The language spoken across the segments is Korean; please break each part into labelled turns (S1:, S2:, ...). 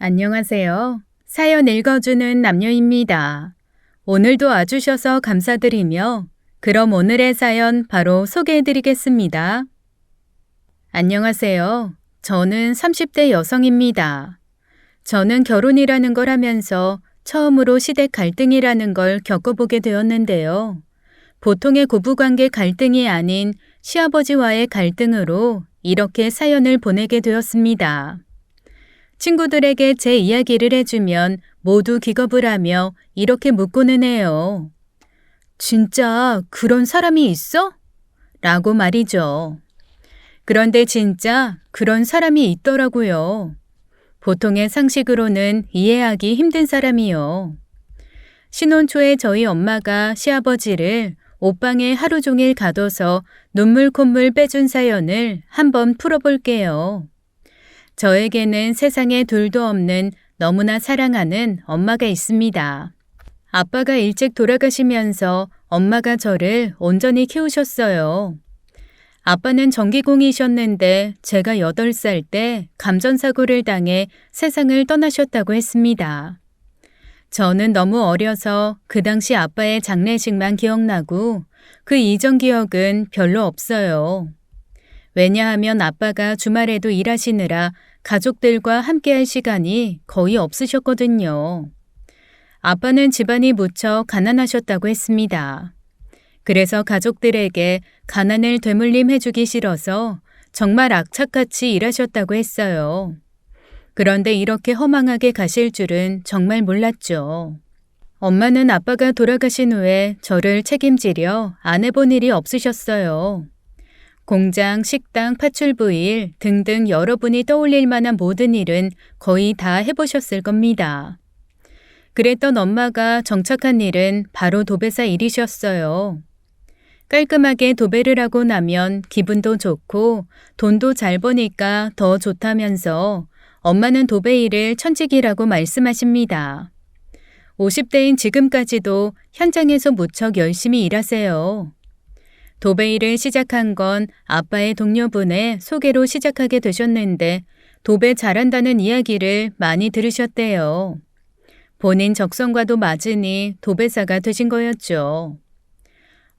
S1: 안녕하세요. 사연 읽어주는 남녀입니다. 오늘도 와주셔서 감사드리며 그럼 오늘의 사연 바로 소개해드리겠습니다. 안녕하세요. 저는 30대 여성입니다. 저는 결혼이라는 걸 하면서 처음으로 시댁 갈등이라는 걸 겪어보게 되었는데요. 보통의 고부관계 갈등이 아닌 시아버지와의 갈등으로 이렇게 사연을 보내게 되었습니다. 친구들에게 제 이야기를 해주면 모두 기겁을 하며 이렇게 묻고는 해요. 진짜 그런 사람이 있어? 라고 말이죠. 그런데 진짜 그런 사람이 있더라고요. 보통의 상식으로는 이해하기 힘든 사람이요. 신혼 초에 저희 엄마가 시아버지를 옷방에 하루 종일 가둬서 눈물 콧물 빼준 사연을 한번 풀어볼게요. 저에게는 세상에 둘도 없는 너무나 사랑하는 엄마가 있습니다. 아빠가 일찍 돌아가시면서 엄마가 저를 온전히 키우셨어요. 아빠는 전기공이셨는데 제가 8살 때 감전사고를 당해 세상을 떠나셨다고 했습니다. 저는 너무 어려서 그 당시 아빠의 장례식만 기억나고 그 이전 기억은 별로 없어요. 왜냐하면 아빠가 주말에도 일하시느라 가족들과 함께할 시간이 거의 없으셨거든요. 아빠는 집안이 무척 가난하셨다고 했습니다. 그래서 가족들에게 가난을 되물림해주기 싫어서 정말 악착같이 일하셨다고 했어요. 그런데 이렇게 허망하게 가실 줄은 정말 몰랐죠. 엄마는 아빠가 돌아가신 후에 저를 책임지려 안 해본 일이 없으셨어요. 공장, 식당, 파출부 일 등등 여러분이 떠올릴 만한 모든 일은 거의 다 해보셨을 겁니다. 그랬던 엄마가 정착한 일은 바로 도배사 일이셨어요. 깔끔하게 도배를 하고 나면 기분도 좋고 돈도 잘 버니까 더 좋다면서 엄마는 도배 일을 천직이라고 말씀하십니다. 50대인 지금까지도 현장에서 무척 열심히 일하세요. 도배 일을 시작한 건 아빠의 동료분의 소개로 시작하게 되셨는데 도배 잘한다는 이야기를 많이 들으셨대요. 본인 적성과도 맞으니 도배사가 되신 거였죠.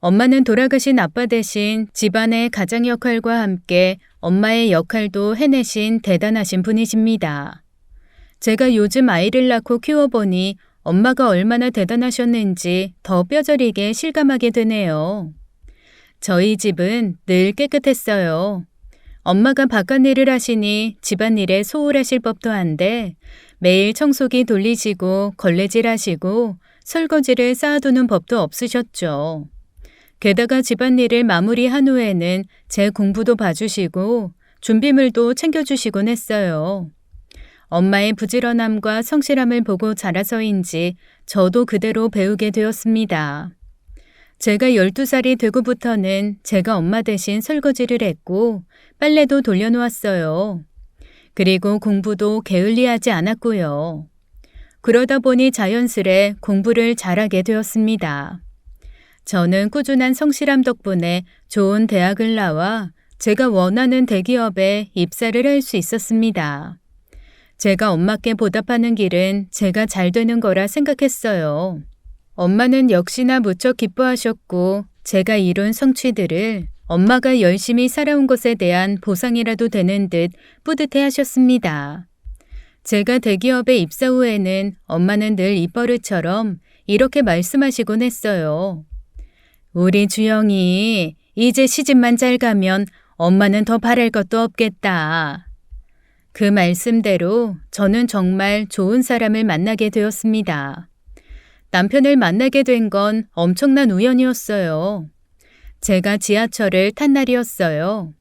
S1: 엄마는 돌아가신 아빠 대신 집안의 가장 역할과 함께 엄마의 역할도 해내신 대단하신 분이십니다. 제가 요즘 아이를 낳고 키워보니 엄마가 얼마나 대단하셨는지 더 뼈저리게 실감하게 되네요. 저희 집은 늘 깨끗했어요. 엄마가 바깥일을 하시니 집안일에 소홀하실 법도 한데 매일 청소기 돌리시고 걸레질 하시고 설거지를 쌓아두는 법도 없으셨죠. 게다가 집안일을 마무리한 후에는 제 공부도 봐주시고 준비물도 챙겨주시곤 했어요. 엄마의 부지런함과 성실함을 보고 자라서인지 저도 그대로 배우게 되었습니다. 제가 12살이 되고부터는 제가 엄마 대신 설거지를 했고 빨래도 돌려놓았어요. 그리고 공부도 게을리하지 않았고요. 그러다 보니 자연스레 공부를 잘하게 되었습니다. 저는 꾸준한 성실함 덕분에 좋은 대학을 나와 제가 원하는 대기업에 입사를 할 수 있었습니다. 제가 엄마께 보답하는 길은 제가 잘 되는 거라 생각했어요. 엄마는 역시나 무척 기뻐하셨고 제가 이룬 성취들을 엄마가 열심히 살아온 것에 대한 보상이라도 되는 듯 뿌듯해 하셨습니다. 제가 대기업에 입사 후에는 엄마는 늘 입버릇처럼 이렇게 말씀하시곤 했어요. 우리 주영이 이제 시집만 잘 가면 엄마는 더 바랄 것도 없겠다. 그 말씀대로 저는 정말 좋은 사람을 만나게 되었습니다. 남편을 만나게 된 건 엄청난 우연이었어요. 제가 지하철을 탄 날이었어요.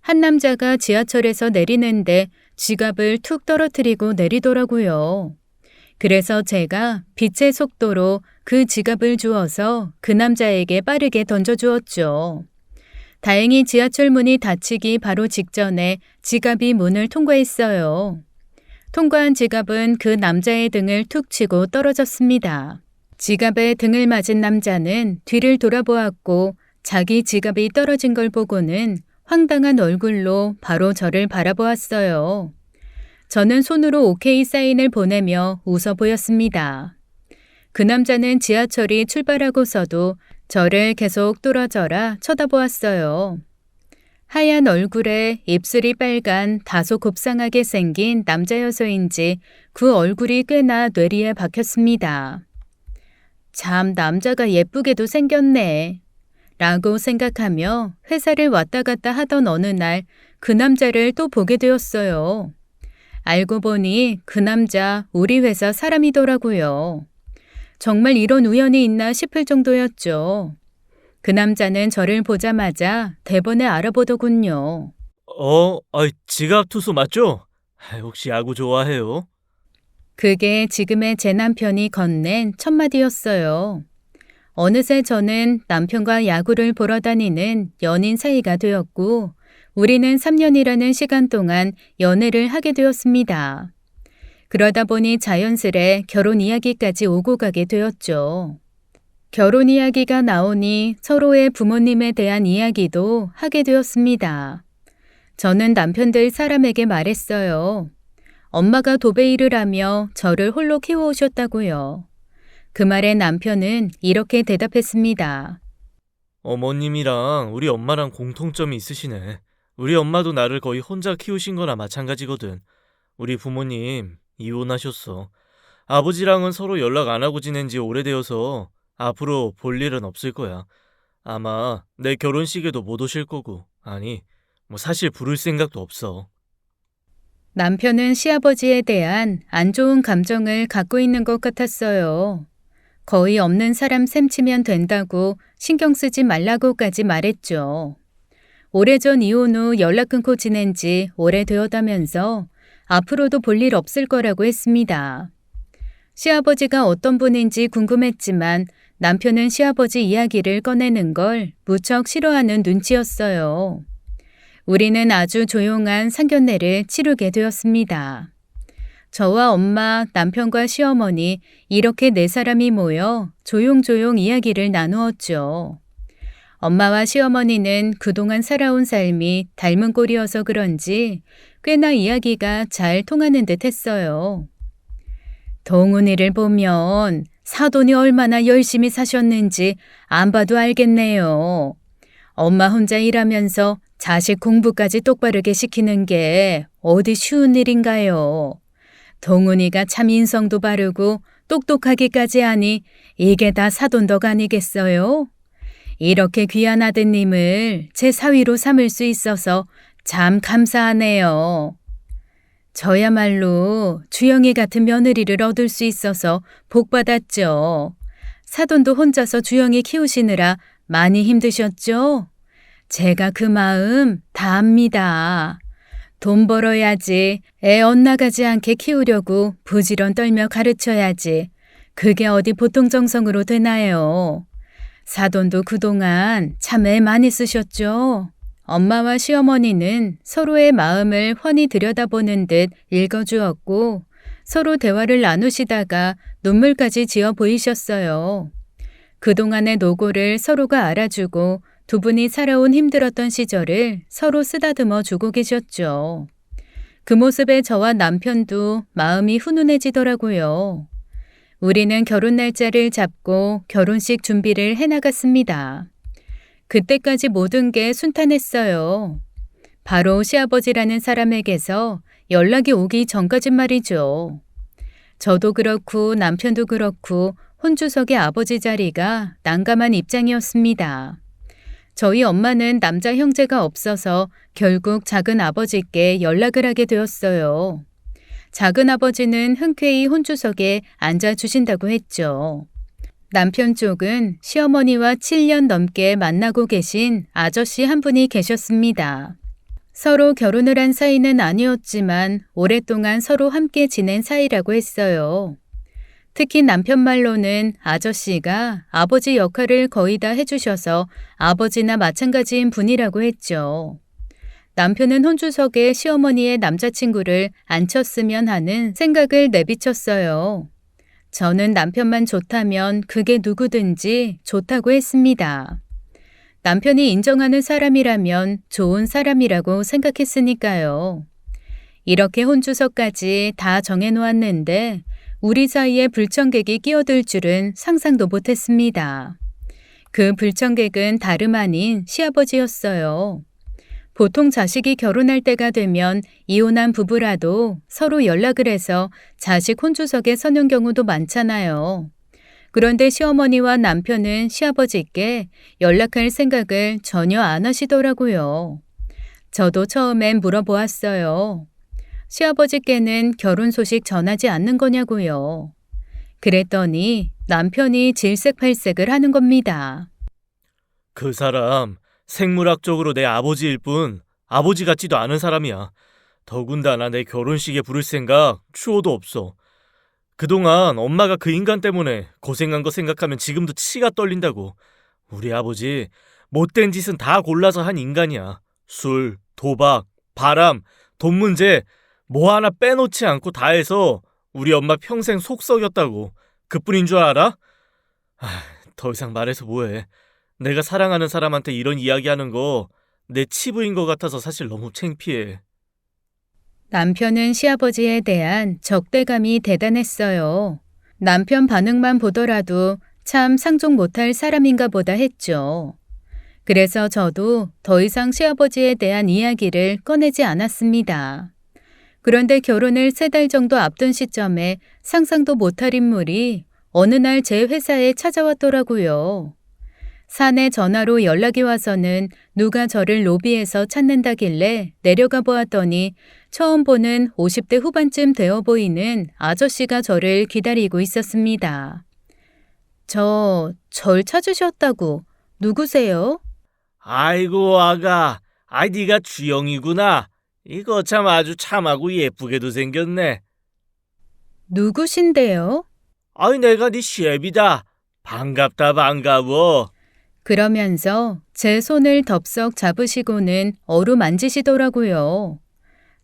S1: 한 남자가 지하철에서 내리는데 지갑을 툭 떨어뜨리고 내리더라고요. 그래서 제가 빛의 속도로 그 지갑을 주어서 그 남자에게 빠르게 던져주었죠. 다행히 지하철 문이 닫히기 바로 직전에 지갑이 문을 통과했어요. 통과한 지갑은 그 남자의 등을 툭 치고 떨어졌습니다. 지갑에 등을 맞은 남자는 뒤를 돌아보았고 자기 지갑이 떨어진 걸 보고는 황당한 얼굴로 바로 저를 바라보았어요. 저는 손으로 오케이 사인을 보내며 웃어 보였습니다. 그 남자는 지하철이 출발하고서도 저를 계속 뚫어져라 쳐다보았어요. 하얀 얼굴에 입술이 빨간 다소 곱상하게 생긴 남자여서인지 그 얼굴이 꽤나 뇌리에 박혔습니다. 참 남자가 예쁘게도 생겼네. 라고 생각하며 회사를 왔다 갔다 하던 어느 날 그 남자를 또 보게 되었어요. 알고 보니 그 남자 우리 회사 사람이더라고요. 정말 이런 우연이 있나 싶을 정도였죠. 그 남자는 저를 보자마자 대번에 알아보더군요.
S2: 지갑 투수 맞죠? 혹시 야구 좋아해요?
S1: 그게 지금의 제 남편이 건넨 첫 마디였어요. 어느새 저는 남편과 야구를 보러 다니는 연인 사이가 되었고 우리는 3년이라는 시간 동안 연애를 하게 되었습니다. 그러다 보니 자연스레 결혼 이야기까지 오고 가게 되었죠. 결혼 이야기가 나오니 서로의 부모님에 대한 이야기도 하게 되었습니다. 저는 남편들 사람에게 말했어요. 엄마가 도배 일을 하며 저를 홀로 키워오셨다고요. 그 말에 남편은 이렇게 대답했습니다.
S2: 어머님이랑 우리 엄마랑 공통점이 있으시네. 우리 엄마도 나를 거의 혼자 키우신 거나 마찬가지거든. 우리 부모님 이혼하셨어. 아버지랑은 서로 연락 안 하고 지낸 지 오래되어서 앞으로 볼 일은 없을 거야. 아마 내 결혼식에도 못 오실 거고. 아니, 사실 부를 생각도 없어.
S1: 남편은 시아버지에 대한 안 좋은 감정을 갖고 있는 것 같았어요. 거의 없는 사람 셈치면 된다고 신경 쓰지 말라고까지 말했죠. 오래전 이혼 후 연락 끊고 지낸 지 오래되었다면서 앞으로도 볼 일 없을 거라고 했습니다. 시아버지가 어떤 분인지 궁금했지만 남편은 시아버지 이야기를 꺼내는 걸 무척 싫어하는 눈치였어요. 우리는 아주 조용한 상견례를 치르게 되었습니다. 저와 엄마, 남편과 시어머니 이렇게 네 사람이 모여 조용조용 이야기를 나누었죠. 엄마와 시어머니는 그동안 살아온 삶이 닮은 꼴이어서 그런지 꽤나 이야기가 잘 통하는 듯 했어요. 동훈이를 보면 사돈이 얼마나 열심히 사셨는지 안 봐도 알겠네요. 엄마 혼자 일하면서 자식 공부까지 똑바르게 시키는 게 어디 쉬운 일인가요? 동훈이가 참 인성도 바르고 똑똑하기까지 하니 이게 다 사돈덕 아니겠어요? 이렇게 귀한 아드님을 제 사위로 삼을 수 있어서 참 감사하네요. 저야말로 주영이 같은 며느리를 얻을 수 있어서 복 받았죠. 사돈도 혼자서 주영이 키우시느라 많이 힘드셨죠? 제가 그 마음 다 압니다. 돈 벌어야지 애 엇나가지 않게 키우려고 부지런 떨며 가르쳐야지. 그게 어디 보통 정성으로 되나요? 사돈도 그동안 참 애 많이 쓰셨죠? 엄마와 시어머니는 서로의 마음을 훤히 들여다보는 듯 읽어주었고 서로 대화를 나누시다가 눈물까지 지어 보이셨어요. 그동안의 노고를 서로가 알아주고 두 분이 살아온 힘들었던 시절을 서로 쓰다듬어 주고 계셨죠. 그 모습에 저와 남편도 마음이 훈훈해지더라고요. 우리는 결혼 날짜를 잡고 결혼식 준비를 해나갔습니다. 그때까지 모든 게 순탄했어요. 바로 시아버지라는 사람에게서 연락이 오기 전까진 말이죠. 저도 그렇고 남편도 그렇고 혼주석의 아버지 자리가 난감한 입장이었습니다. 저희 엄마는 남자 형제가 없어서 결국 작은 아버지께 연락을 하게 되었어요. 작은 아버지는 흔쾌히 혼주석에 앉아주신다고 했죠. 남편 쪽은 시어머니와 7년 넘게 만나고 계신 아저씨 한 분이 계셨습니다. 서로 결혼을 한 사이는 아니었지만 오랫동안 서로 함께 지낸 사이라고 했어요. 특히 남편 말로는 아저씨가 아버지 역할을 거의 다 해주셔서 아버지나 마찬가지인 분이라고 했죠. 남편은 혼주석에 시어머니의 남자친구를 앉혔으면 하는 생각을 내비쳤어요. 저는 남편만 좋다면 그게 누구든지 좋다고 했습니다. 남편이 인정하는 사람이라면 좋은 사람이라고 생각했으니까요. 이렇게 혼주석까지 다 정해놓았는데 우리 사이에 불청객이 끼어들 줄은 상상도 못했습니다. 그 불청객은 다름 아닌 시아버지였어요. 보통 자식이 결혼할 때가 되면 이혼한 부부라도 서로 연락을 해서 자식 혼주석에 서는 경우도 많잖아요. 그런데 시어머니와 남편은 시아버지께 연락할 생각을 전혀 안 하시더라고요. 저도 처음엔 물어보았어요. 시아버지께는 결혼 소식 전하지 않는 거냐고요. 그랬더니 남편이 질색팔색을 하는 겁니다.
S2: 그 사람 생물학적으로 내 아버지일 뿐 아버지 같지도 않은 사람이야. 더군다나 내 결혼식에 부를 생각 추호도 없어. 그동안 엄마가 그 인간 때문에 고생한 거 생각하면 지금도 치가 떨린다고. 우리 아버지 못된 짓은 다 골라서 한 인간이야. 술, 도박, 바람, 돈 문제 뭐 하나 빼놓지 않고 다 해서 우리 엄마 평생 속 썩였다고. 그뿐인 줄 알아? 더 이상 말해서 뭐해. 내가 사랑하는 사람한테 이런 이야기하는 거 내 치부인 것 같아서 사실 너무 창피해.
S1: 남편은 시아버지에 대한 적대감이 대단했어요. 남편 반응만 보더라도 참 상종 못할 사람인가 보다 했죠. 그래서 저도 더 이상 시아버지에 대한 이야기를 꺼내지 않았습니다. 그런데 결혼을 3달 정도 앞둔 시점에 상상도 못할 인물이 어느 날 제 회사에 찾아왔더라고요. 사내 전화로 연락이 와서는 누가 저를 로비에서 찾는다길래 내려가 보았더니 처음 보는 50대 후반쯤 되어 보이는 아저씨가 저를 기다리고 있었습니다. 절 찾으셨다고. 누구세요?
S2: 아이고 아가, 네가 주영이구나. 이거 참 아주 참하고 예쁘게도 생겼네.
S1: 누구신데요?
S2: 내가 네 셰비다. 반갑다 반가워.
S1: 그러면서 제 손을 덥석 잡으시고는 어루만지시더라고요.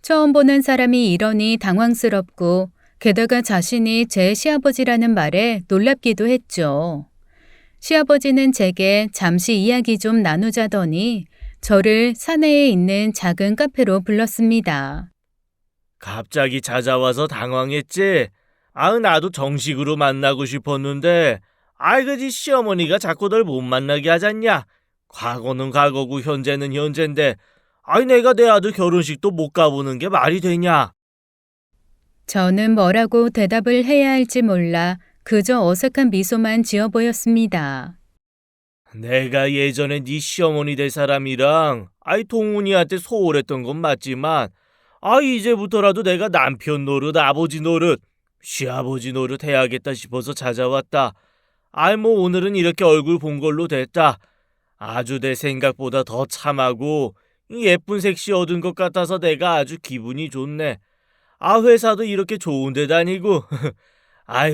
S1: 처음 보는 사람이 이러니 당황스럽고 게다가 자신이 제 시아버지라는 말에 놀랍기도 했죠. 시아버지는 제게 잠시 이야기 좀 나누자더니 저를 사내에 있는 작은 카페로 불렀습니다.
S2: 갑자기 찾아와서 당황했지? 나도 정식으로 만나고 싶었는데 그지 시어머니가 자꾸 널 못 만나게 하잖냐? 과거는 과거고 현재는 현재인데 내가 내 아들 결혼식도 못 가보는 게 말이 되냐?
S1: 저는 뭐라고 대답을 해야 할지 몰라 그저 어색한 미소만 지어 보였습니다.
S2: 내가 예전에 네 시어머니 될 사람이랑 동훈이한테 소홀했던 건 맞지만 이제부터라도 내가 남편 노릇, 아버지 노릇, 시아버지 노릇 해야겠다 싶어서 찾아왔다. 뭐 오늘은 이렇게 얼굴 본 걸로 됐다. 아주 내 생각보다 더 참하고 예쁜 색시 얻은 것 같아서 내가 아주 기분이 좋네. 회사도 이렇게 좋은 데 다니고.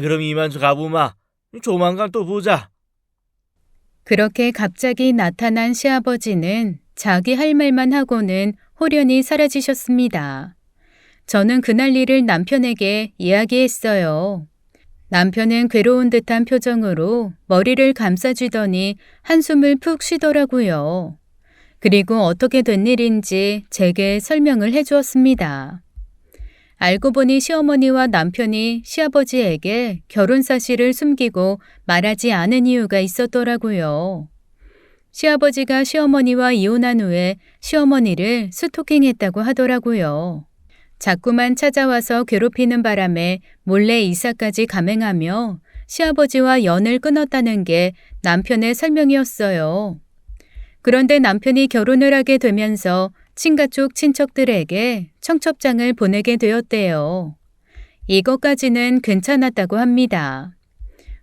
S2: 그럼 이만 가보마. 조만간 또 보자.
S1: 그렇게 갑자기 나타난 시아버지는 자기 할 말만 하고는 홀연히 사라지셨습니다. 저는 그날 일을 남편에게 이야기했어요. 남편은 괴로운 듯한 표정으로 머리를 감싸주더니 한숨을 푹 쉬더라고요. 그리고 어떻게 된 일인지 제게 설명을 해주었습니다. 알고 보니 시어머니와 남편이 시아버지에게 결혼 사실을 숨기고 말하지 않은 이유가 있었더라고요. 시아버지가 시어머니와 이혼한 후에 시어머니를 스토킹했다고 하더라고요. 자꾸만 찾아와서 괴롭히는 바람에 몰래 이사까지 감행하며 시아버지와 연을 끊었다는 게 남편의 설명이었어요. 그런데 남편이 결혼을 하게 되면서 친가 쪽 친척들에게 청첩장을 보내게 되었대요. 이것까지는 괜찮았다고 합니다.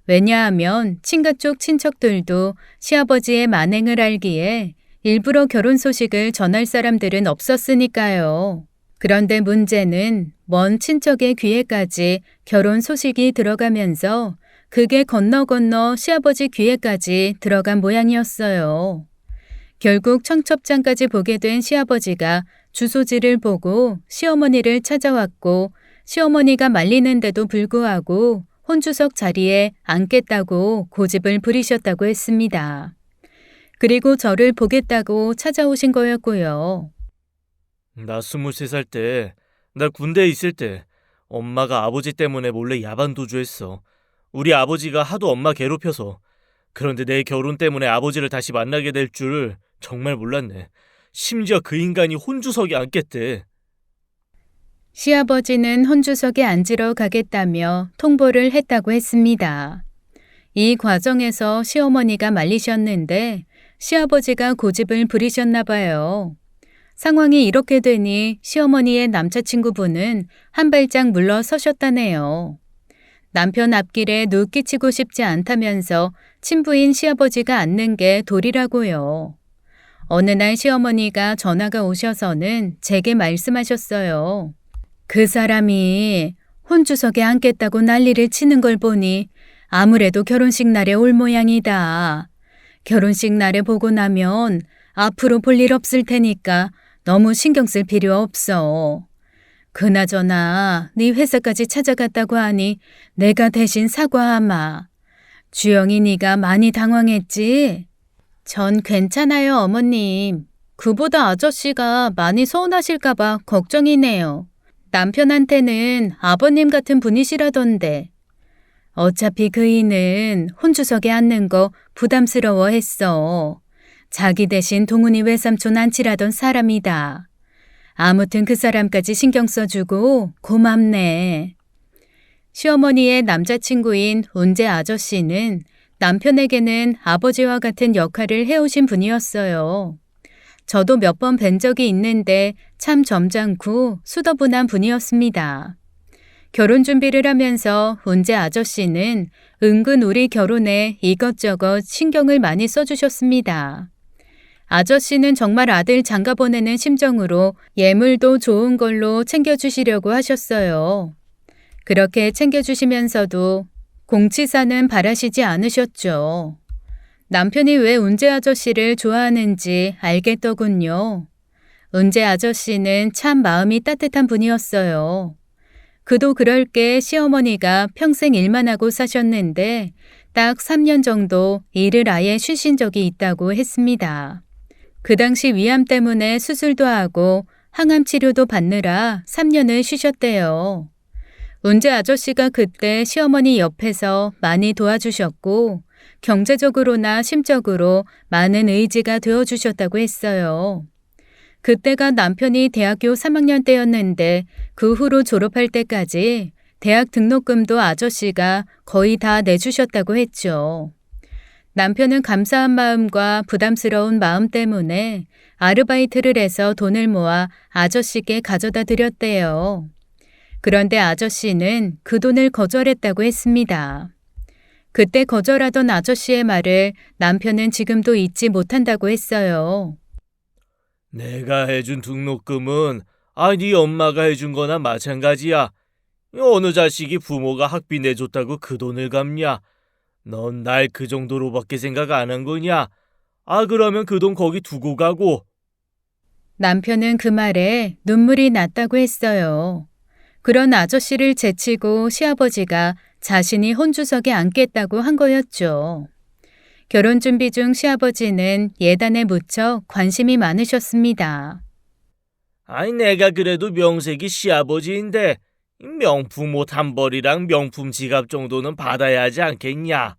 S1: 왜냐하면 친가 쪽 친척들도 시아버지의 만행을 알기에 일부러 결혼 소식을 전할 사람들은 없었으니까요. 그런데 문제는 먼 친척의 귀에까지 결혼 소식이 들어가면서 그게 건너 시아버지 귀에까지 들어간 모양이었어요. 결국 청첩장까지 보게 된 시아버지가 주소지를 보고 시어머니를 찾아왔고 시어머니가 말리는데도 불구하고 혼주석 자리에 앉겠다고 고집을 부리셨다고 했습니다. 그리고 저를 보겠다고 찾아오신 거였고요.
S2: 나 23살 때 나 군대에 있을 때 엄마가 아버지 때문에 몰래 야반 도주했어. 우리 아버지가 하도 엄마 괴롭혀서. 그런데 내 결혼 때문에 아버지를 다시 만나게 될 줄 정말 몰랐네. 심지어 그 인간이 혼주석에 앉겠대.
S1: 시아버지는 혼주석에 앉으러 가겠다며 통보를 했다고 했습니다. 이 과정에서 시어머니가 말리셨는데 시아버지가 고집을 부리셨나 봐요. 상황이 이렇게 되니 시어머니의 남자친구분은 한 발짝 물러서셨다네요. 남편 앞길에 누 끼치고 싶지 않다면서 친부인 시아버지가 앉는 게 도리라고요. 어느 날 시어머니가 전화가 오셔서는 제게 말씀하셨어요. 그 사람이 혼주석에 앉겠다고 난리를 치는 걸 보니 아무래도 결혼식 날에 올 모양이다. 결혼식 날에 보고 나면 앞으로 볼 일 없을 테니까 너무 신경 쓸 필요 없어. 그나저나 네 회사까지 찾아갔다고 하니 내가 대신 사과하마. 주영이 네가 많이 당황했지? 전 괜찮아요, 어머님. 그보다 아저씨가 많이 서운하실까 봐 걱정이네요. 남편한테는 아버님 같은 분이시라던데. 어차피 그이는 혼주석에 앉는 거 부담스러워했어. 자기 대신 동훈이 외삼촌 앉히라던 사람이다. 아무튼 그 사람까지 신경 써주고 고맙네. 시어머니의 남자친구인 운재 아저씨는 남편에게는 아버지와 같은 역할을 해오신 분이었어요. 저도 몇 번 뵌 적이 있는데 참 점잖고 수더분한 분이었습니다. 결혼 준비를 하면서 운재 아저씨는 은근 우리 결혼에 이것저것 신경을 많이 써주셨습니다. 아저씨는 정말 아들 장가 보내는 심정으로 예물도 좋은 걸로 챙겨주시려고 하셨어요. 그렇게 챙겨주시면서도 공치사는 바라시지 않으셨죠. 남편이 왜 운재 아저씨를 좋아하는지 알겠더군요. 운재 아저씨는 참 마음이 따뜻한 분이었어요. 그도 그럴 게 시어머니가 평생 일만 하고 사셨는데 딱 3년 정도 일을 아예 쉬신 적이 있다고 했습니다. 그 당시 위암 때문에 수술도 하고 항암 치료도 받느라 3년을 쉬셨대요. 운재 아저씨가 그때 시어머니 옆에서 많이 도와주셨고 경제적으로나 심적으로 많은 의지가 되어주셨다고 했어요. 그때가 남편이 대학교 3학년 때였는데 그 후로 졸업할 때까지 대학 등록금도 아저씨가 거의 다 내주셨다고 했죠. 남편은 감사한 마음과 부담스러운 마음 때문에 아르바이트를 해서 돈을 모아 아저씨께 가져다 드렸대요. 그런데 아저씨는 그 돈을 거절했다고 했습니다. 그때 거절하던 아저씨의 말을 남편은 지금도 잊지 못한다고 했어요.
S2: 내가 해준 등록금은 네 엄마가 해준 거나 마찬가지야. 어느 자식이 부모가 학비 내줬다고 그 돈을 갚냐? 넌 날 그 정도로밖에 생각 안 한 거냐? 그러면 그 돈 거기 두고 가고.
S1: 남편은 그 말에 눈물이 났다고 했어요. 그런 아저씨를 제치고 시아버지가 자신이 혼주석에 앉겠다고 한 거였죠. 결혼 준비 중 시아버지는 예단에 무척 관심이 많으셨습니다.
S2: 내가 그래도 명색이 시아버지인데 명품 옷 한 벌이랑 명품 지갑 정도는 받아야 하지 않겠냐?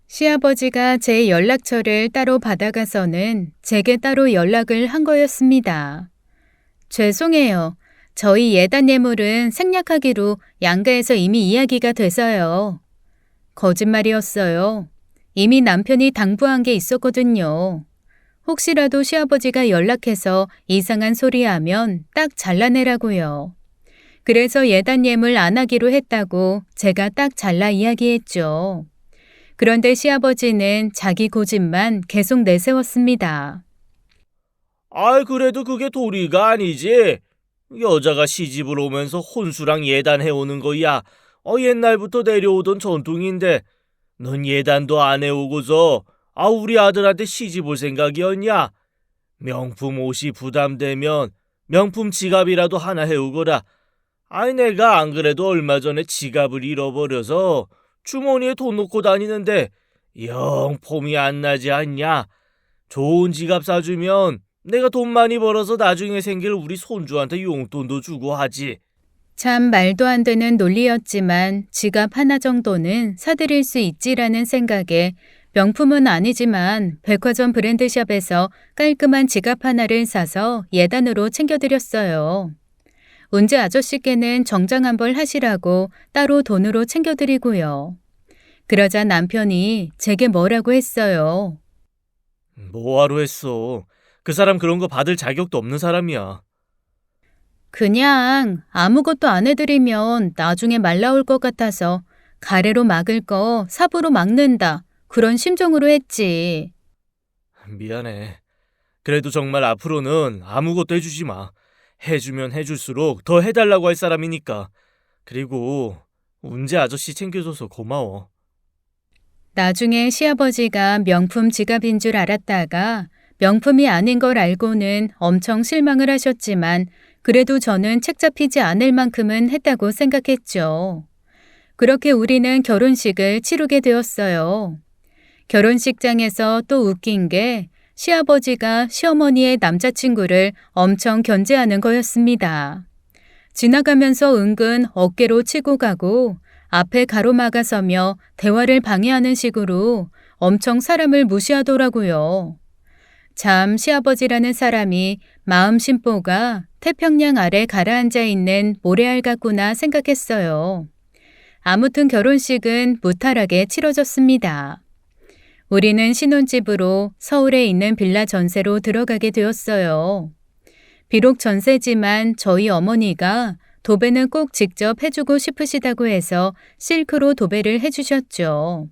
S1: 시아버지가 제 연락처를 따로 받아가서는 제게 따로 연락을 한 거였습니다. 죄송해요. 저희 예단 예물은 생략하기로 양가에서 이미 이야기가 돼서요. 거짓말이었어요. 이미 남편이 당부한 게 있었거든요. 혹시라도 시아버지가 연락해서 이상한 소리 하면 딱 잘라내라고요. 그래서 예단 예물 안 하기로 했다고 제가 딱 잘라 이야기했죠. 그런데 시아버지는 자기 고집만 계속 내세웠습니다.
S2: 그래도 그게 도리가 아니지. 여자가 시집을 오면서 혼수랑 예단해오는 거야. 옛날부터 내려오던 전통인데 넌 예단도 안 해오고서 우리 아들한테 시집 올 생각이었냐? 명품 옷이 부담되면 명품 지갑이라도 하나 해오거라. 내가 안 그래도 얼마 전에 지갑을 잃어버려서 주머니에 돈 넣고 다니는데 영 폼이 안 나지 않냐? 좋은 지갑 사주면 내가 돈 많이 벌어서 나중에 생길 우리 손주한테 용돈도 주고 하지.
S1: 참 말도 안 되는 논리였지만 지갑 하나 정도는 사드릴 수 있지라는 생각에 명품은 아니지만 백화점 브랜드샵에서 깔끔한 지갑 하나를 사서 예단으로 챙겨드렸어요. 운재 아저씨께는 정장 한 벌 하시라고 따로 돈으로 챙겨드리고요. 그러자 남편이 제게 뭐라고 했어요.
S2: 뭐하러 했어. 그 사람 그런 거 받을 자격도 없는 사람이야.
S1: 그냥 아무것도 안 해드리면 나중에 말 나올 것 같아서 가래로 막을 거 삽으로 막는다. 그런 심정으로 했지.
S2: 미안해. 그래도 정말 앞으로는 아무것도 해주지 마. 해주면 해줄수록 더 해달라고 할 사람이니까. 그리고 운재 아저씨 챙겨줘서 고마워.
S1: 나중에 시아버지가 명품 지갑인 줄 알았다가 명품이 아닌 걸 알고는 엄청 실망을 하셨지만 그래도 저는 책 잡히지 않을 만큼은 했다고 생각했죠. 그렇게 우리는 결혼식을 치르게 되었어요. 결혼식장에서 또 웃긴 게 시아버지가 시어머니의 남자친구를 엄청 견제하는 거였습니다. 지나가면서 은근 어깨로 치고 가고 앞에 가로막아서며 대화를 방해하는 식으로 엄청 사람을 무시하더라고요. 참 시아버지라는 사람이 마음 심보가 태평양 아래 가라앉아 있는 모래알 같구나 생각했어요. 아무튼 결혼식은 무탈하게 치러졌습니다. 우리는 신혼집으로 서울에 있는 빌라 전세로 들어가게 되었어요. 비록 전세지만 저희 어머니가 도배는 꼭 직접 해주고 싶으시다고 해서 실크로 도배를 해주셨죠.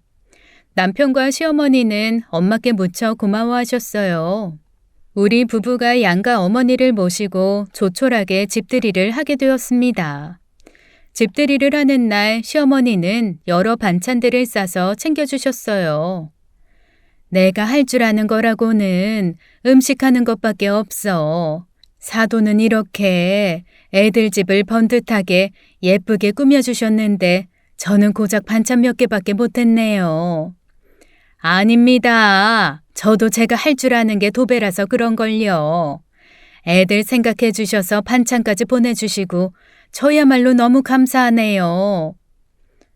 S1: 남편과 시어머니는 엄마께 무척 고마워하셨어요. 우리 부부가 양가 어머니를 모시고 조촐하게 집들이를 하게 되었습니다. 집들이를 하는 날 시어머니는 여러 반찬들을 싸서 챙겨주셨어요. 내가 할 줄 아는 거라고는 음식하는 것밖에 없어. 사돈은 이렇게 애들 집을 번듯하게 예쁘게 꾸며주셨는데 저는 고작 반찬 몇 개밖에 못했네요. 아닙니다. 저도 제가 할 줄 아는 게 도배라서 그런걸요. 애들 생각해 주셔서 반찬까지 보내주시고 저야말로 너무 감사하네요.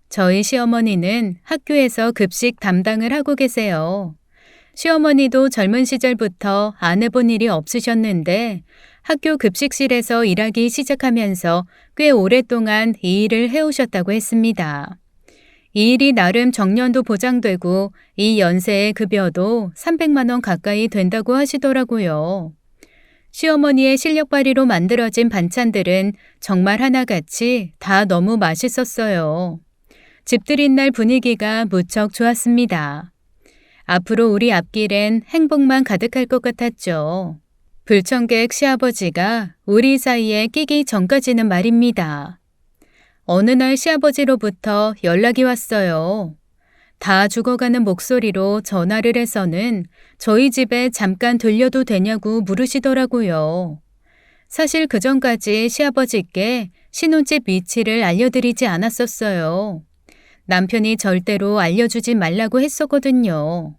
S1: 저희 시어머니는 학교에서 급식 담당을 하고 계세요. 시어머니도 젊은 시절부터 안 해본 일이 없으셨는데 학교 급식실에서 일하기 시작하면서 꽤 오랫동안 이 일을 해오셨다고 했습니다. 이 일이 나름 정년도 보장되고 이 연세의 급여도 300만 원 가까이 된다고 하시더라고요. 시어머니의 실력 발휘로 만들어진 반찬들은 정말 하나같이 다 너무 맛있었어요. 집들인 날 분위기가 무척 좋았습니다. 앞으로 우리 앞길엔 행복만 가득할 것 같았죠. 불청객 시아버지가 우리 사이에 끼기 전까지는 말입니다. 어느 날 시아버지로부터 연락이 왔어요. 다 죽어가는 목소리로 전화를 해서는 저희 집에 잠깐 들려도 되냐고 물으시더라고요. 사실 그전까지 시아버지께 신혼집 위치를 알려드리지 않았었어요. 남편이 절대로 알려주지 말라고 했었거든요.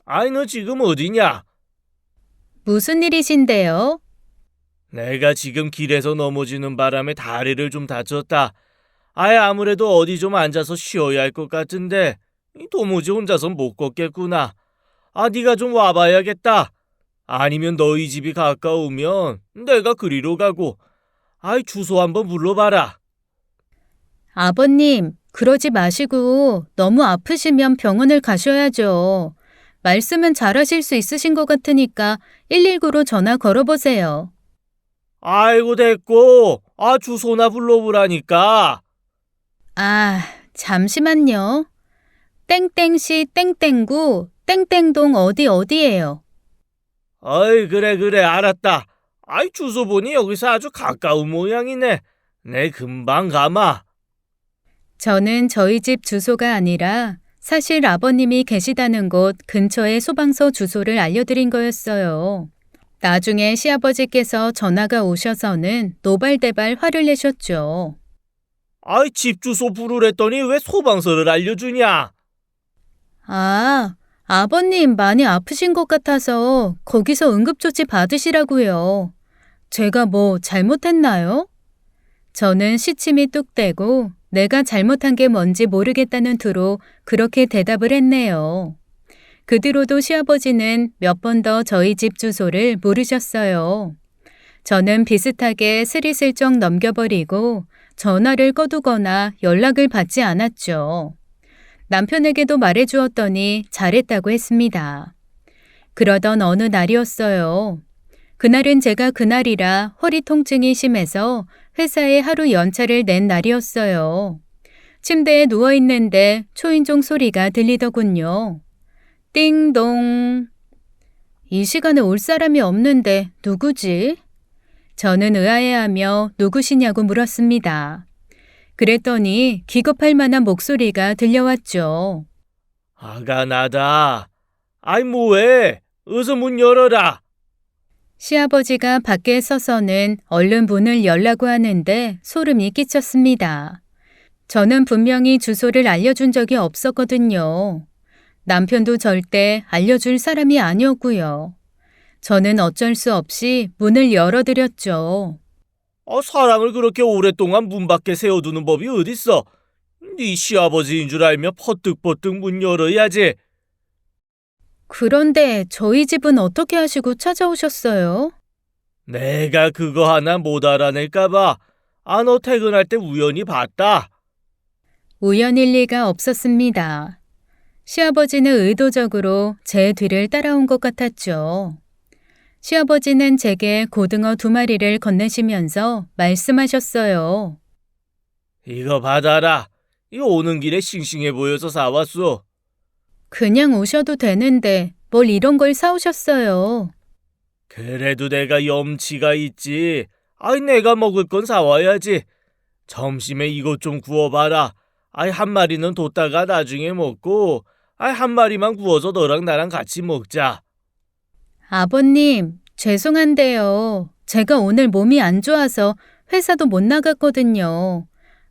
S2: 아이, 너 지금 어디냐?
S1: 무슨 일이신데요?
S2: 내가 지금 길에서 넘어지는 바람에 다리를 좀 다쳤다. 아예 아무래도 어디 좀 앉아서 쉬어야 할 것 같은데 도무지 혼자선 못 걷겠구나. 아, 네가 좀 와봐야겠다. 아니면 너희 집이 가까우면 내가 그리로 가고. 아이, 주소 한번 불러봐라.
S1: 아버님, 그러지 마시고 너무 아프시면 병원을 가셔야죠. 말씀은 잘하실 수 있으신 것 같으니까 119로 전화 걸어보세요.
S2: 아이고, 됐고. 아, 주소나 불러보라니까.
S1: 아, 잠시만요. 땡땡시 땡땡구 땡땡동 어디예요?
S2: 어이, 그래, 알았다. 아이, 주소 보니 여기서 아주 가까운 모양이네. 내 금방 가마.
S1: 저는 저희 집 주소가 아니라 사실 아버님이 계시다는 곳 근처의 소방서 주소를 알려드린 거였어요. 나중에 시아버지께서 전화가 오셔서는 노발대발 화를 내셨죠.
S2: 아이, 집 주소 부르랬더니 왜 소방서를 알려주냐?
S1: 아, 아버님 많이 아프신 것 같아서 거기서 응급조치 받으시라고요. 제가 뭐 잘못했나요? 저는 시침이 뚝 떼고 내가 잘못한 게 뭔지 모르겠다는 투로 그렇게 대답을 했네요. 그 뒤로도 시아버지는 몇 번 더 저희 집 주소를 물으셨어요. 저는 비슷하게 스리슬쩍 넘겨버리고 전화를 꺼두거나 연락을 받지 않았죠. 남편에게도 말해주었더니 잘했다고 했습니다. 그러던 어느 날이었어요. 그날은 제가 그날이라 허리 통증이 심해서 회사에 하루 연차를 낸 날이었어요. 침대에 누워있는데 초인종 소리가 들리더군요. 띵동. 이 시간에 올 사람이 없는데 누구지? 저는 의아해하며 누구시냐고 물었습니다. 그랬더니 기겁할 만한 목소리가 들려왔죠.
S2: 아가 나다. 아이 뭐해? 어서 문 열어라.
S1: 시아버지가 밖에 서서는 얼른 문을 열라고 하는데 소름이 끼쳤습니다. 저는 분명히 주소를 알려준 적이 없었거든요. 남편도 절대 알려줄 사람이 아니었고요. 저는 어쩔 수 없이 문을 열어드렸죠.
S2: 사람을 그렇게 오랫동안 문 밖에 세워두는 법이 어딨어? 네 시아버지인 줄 알며 퍼뜩퍼뜩 문 열어야지.
S1: 그런데 저희 집은 어떻게 하시고 찾아오셨어요?
S2: 내가 그거 하나 못 알아낼까봐. 너 퇴근할 때 우연히 봤다.
S1: 우연일 리가 없었습니다. 시아버지는 의도적으로 제 뒤를 따라온 것 같았죠. 시아버지는 제게 고등어 2마리를 건네시면서 말씀하셨어요.
S2: 이거 받아라. 이거 오는 길에 싱싱해 보여서 사왔어.
S1: 그냥 오셔도 되는데 뭘 이런 걸 사오셨어요.
S2: 그래도 내가 염치가 있지. 내가 먹을 건 사와야지. 점심에 이것 좀 구워봐라. 한 마리는 뒀다가 나중에 먹고, 한 마리만 구워서 너랑 나랑 같이 먹자.
S1: 아버님, 죄송한데요. 제가 오늘 몸이 안 좋아서 회사도 못 나갔거든요.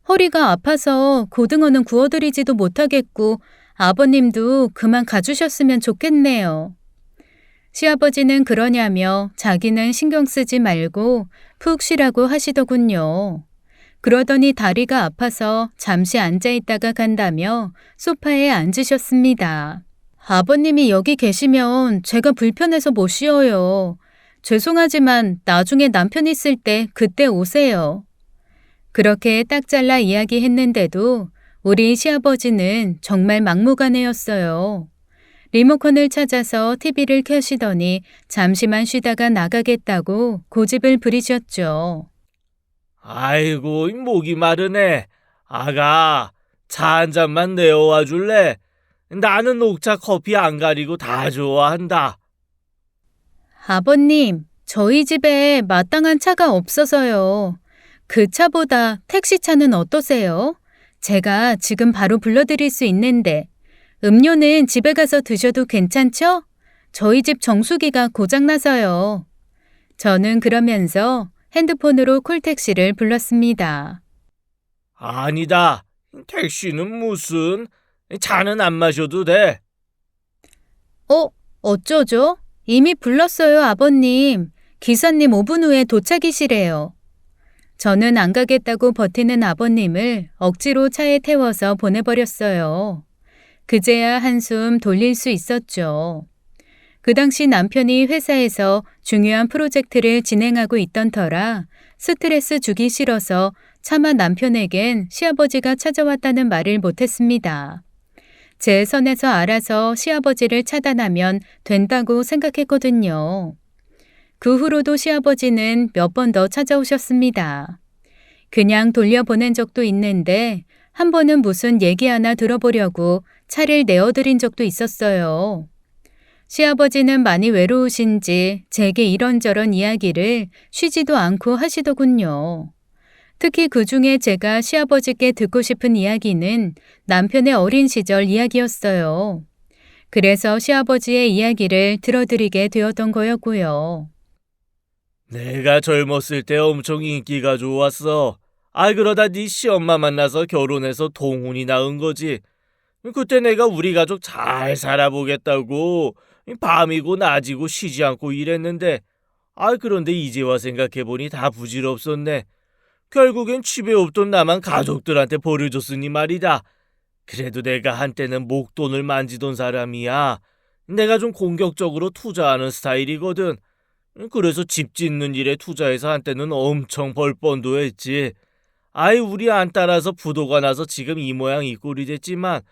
S1: 허리가 아파서 고등어는 구워드리지도 못하겠고 아버님도 그만 가주셨으면 좋겠네요. 시아버지는 그러냐며 자기는 신경 쓰지 말고 푹 쉬라고 하시더군요. 그러더니 다리가 아파서 잠시 앉아있다가 간다며 소파에 앉으셨습니다. 아버님이 여기 계시면 제가 불편해서 못 쉬어요. 죄송하지만 나중에 남편 있을 때 그때 오세요. 그렇게 딱 잘라 이야기했는데도 우리 시아버지는 정말 막무가내였어요. 리모컨을 찾아서 TV를 켜시더니 잠시만 쉬다가 나가겠다고 고집을 부리셨죠.
S2: 아이고, 목이 마르네. 아가, 차 한 잔만 내어와 줄래? 나는 녹차 커피 안 가리고 다 좋아한다.
S1: 아버님, 저희 집에 마땅한 차가 없어서요. 그 차보다 택시차는 어떠세요? 제가 지금 바로 불러드릴 수 있는데 음료는 집에 가서 드셔도 괜찮죠? 저희 집 정수기가 고장나서요. 저는 그러면서 핸드폰으로 콜택시를 불렀습니다.
S2: 아니다. 택시는 무슨? 차는 안 마셔도 돼.
S1: 어쩌죠? 이미 불렀어요, 아버님. 기사님 5분 후에 도착이시래요. 저는 안 가겠다고 버티는 아버님을 억지로 차에 태워서 보내버렸어요. 그제야 한숨 돌릴 수 있었죠. 그 당시 남편이 회사에서 중요한 프로젝트를 진행하고 있던 터라 스트레스 주기 싫어서 차마 남편에겐 시아버지가 찾아왔다는 말을 못했습니다. 제 선에서 알아서 시아버지를 차단하면 된다고 생각했거든요. 그 후로도 시아버지는 몇 번 더 찾아오셨습니다. 그냥 돌려보낸 적도 있는데 한 번은 무슨 얘기 하나 들어보려고 차를 내어드린 적도 있었어요. 시아버지는 많이 외로우신지 제게 이런저런 이야기를 쉬지도 않고 하시더군요. 특히 그 중에 제가 시아버지께 듣고 싶은 이야기는 남편의 어린 시절 이야기였어요. 그래서 시아버지의 이야기를 들어드리게 되었던 거였고요.
S2: 내가 젊었을 때 엄청 인기가 좋았어. 그러다 네 시엄마 만나서 결혼해서 동훈이 낳은 거지. 그때 내가 우리 가족 잘 살아보겠다고 밤이고 낮이고 쉬지 않고 일했는데, 그런데 이제 와 생각해보니 다 부질없었네. 결국엔 집에 없던 나만 가족들한테 버려줬으니 말이다. 그래도 내가 한때는 목돈을 만지던 사람이야. 내가 좀 공격적으로 투자하는 스타일이거든. 그래서 집 짓는 일에 투자해서 한때는 엄청 벌 뻔도 했지. 우리 안 따라서 부도가 나서 지금 이 모양 이 꼴이 됐지만,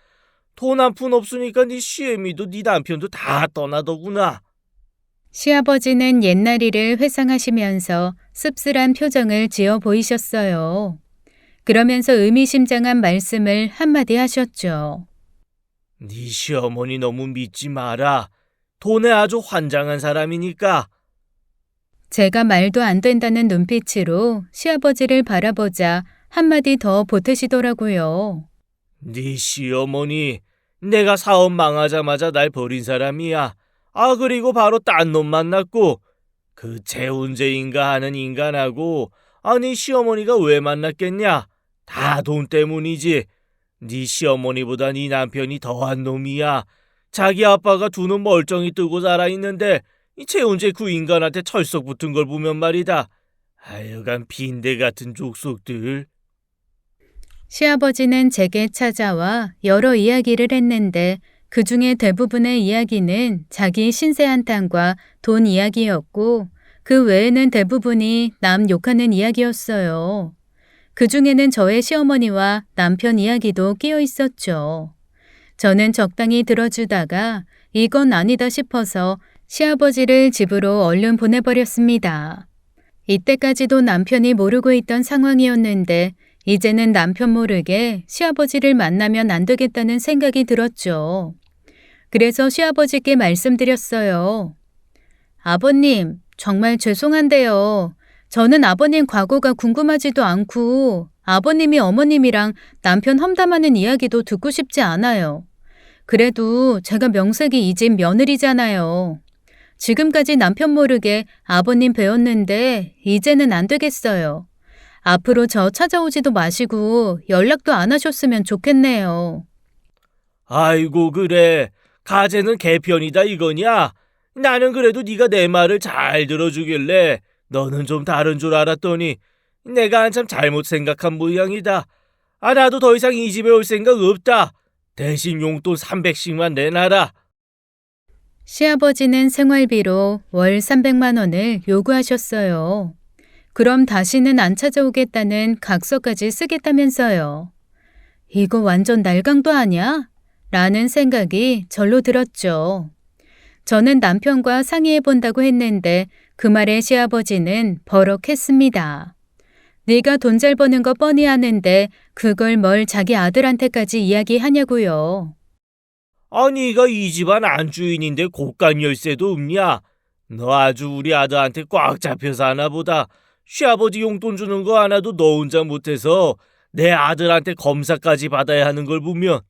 S2: 돈 한 푼 없으니까 네 시애미도 네 남편도 다 떠나더구나.
S1: 시아버지는 옛날 일을 회상하시면서 씁쓸한 표정을 지어 보이셨어요. 그러면서 의미심장한 말씀을 한마디 하셨죠.
S2: 네 시어머니 너무 믿지 마라. 돈에 아주 환장한 사람이니까.
S1: 제가 말도 안 된다는 눈빛으로 시아버지를 바라보자 한마디 더 보태시더라고요.
S2: 네 시어머니, 내가 사업 망하자마자 날 버린 사람이야. 그리고 바로 딴 놈 만났고, 그 재훈재인가 하는 인간하고, 네 시어머니가 왜 만났겠냐? 다 돈 때문이지. 네 시어머니보다 네 남편이 더한 놈이야. 자기 아빠가 두 놈 멀쩡히 뜨고 살아있는데 이 재훈재 그 인간한테 철석 붙은 걸 보면 말이다. 하여간 빈대 같은 족속들.
S1: 시아버지는 제게 찾아와 여러 이야기를 했는데 그 중에 대부분의 이야기는 자기 신세 한탄과 돈 이야기였고 그 외에는 대부분이 남 욕하는 이야기였어요. 그 중에는 저의 시어머니와 남편 이야기도 끼어 있었죠. 저는 적당히 들어주다가 이건 아니다 싶어서 시아버지를 집으로 얼른 보내버렸습니다. 이때까지도 남편이 모르고 있던 상황이었는데 이제는 남편 모르게 시아버지를 만나면 안 되겠다는 생각이 들었죠. 그래서 시아버지께 말씀드렸어요. 아버님, 정말 죄송한데요. 저는 아버님 과거가 궁금하지도 않고 아버님이 어머님이랑 남편 험담하는 이야기도 듣고 싶지 않아요. 그래도 제가 명색이 이 집 며느리잖아요. 지금까지 남편 모르게 아버님 배웠는데 이제는 안 되겠어요. 앞으로 저 찾아오지도 마시고 연락도 안 하셨으면 좋겠네요.
S2: 아이고 그래. 가재는 개편이다 이거냐? 나는 그래도 네가 내 말을 잘 들어주길래 너는 좀 다른 줄 알았더니 내가 한참 잘못 생각한 모양이다. 나도 더 이상 이 집에 올 생각 없다. 대신 용돈 300씩만 내놔라.
S1: 시아버지는 생활비로 월 300만 원을 요구하셨어요. 그럼 다시는 안 찾아오겠다는 각서까지 쓰겠다면서요. 이거 완전 날강도 아니야? 라는 생각이 절로 들었죠. 저는 남편과 상의해 본다고 했는데 그 말에 시아버지는 버럭했습니다. 네가 돈 잘 버는 거 뻔히 아는데 그걸 뭘 자기 아들한테까지 이야기하냐고요.
S2: 네가 이 집안 안주인인데 고간 열쇠도 없냐? 너 아주 우리 아들한테 꽉 잡혀 사나 보다. 시아버지 용돈 주는 거 하나도 너 혼자 못해서 내 아들한테 검사까지 받아야 하는 걸 보면.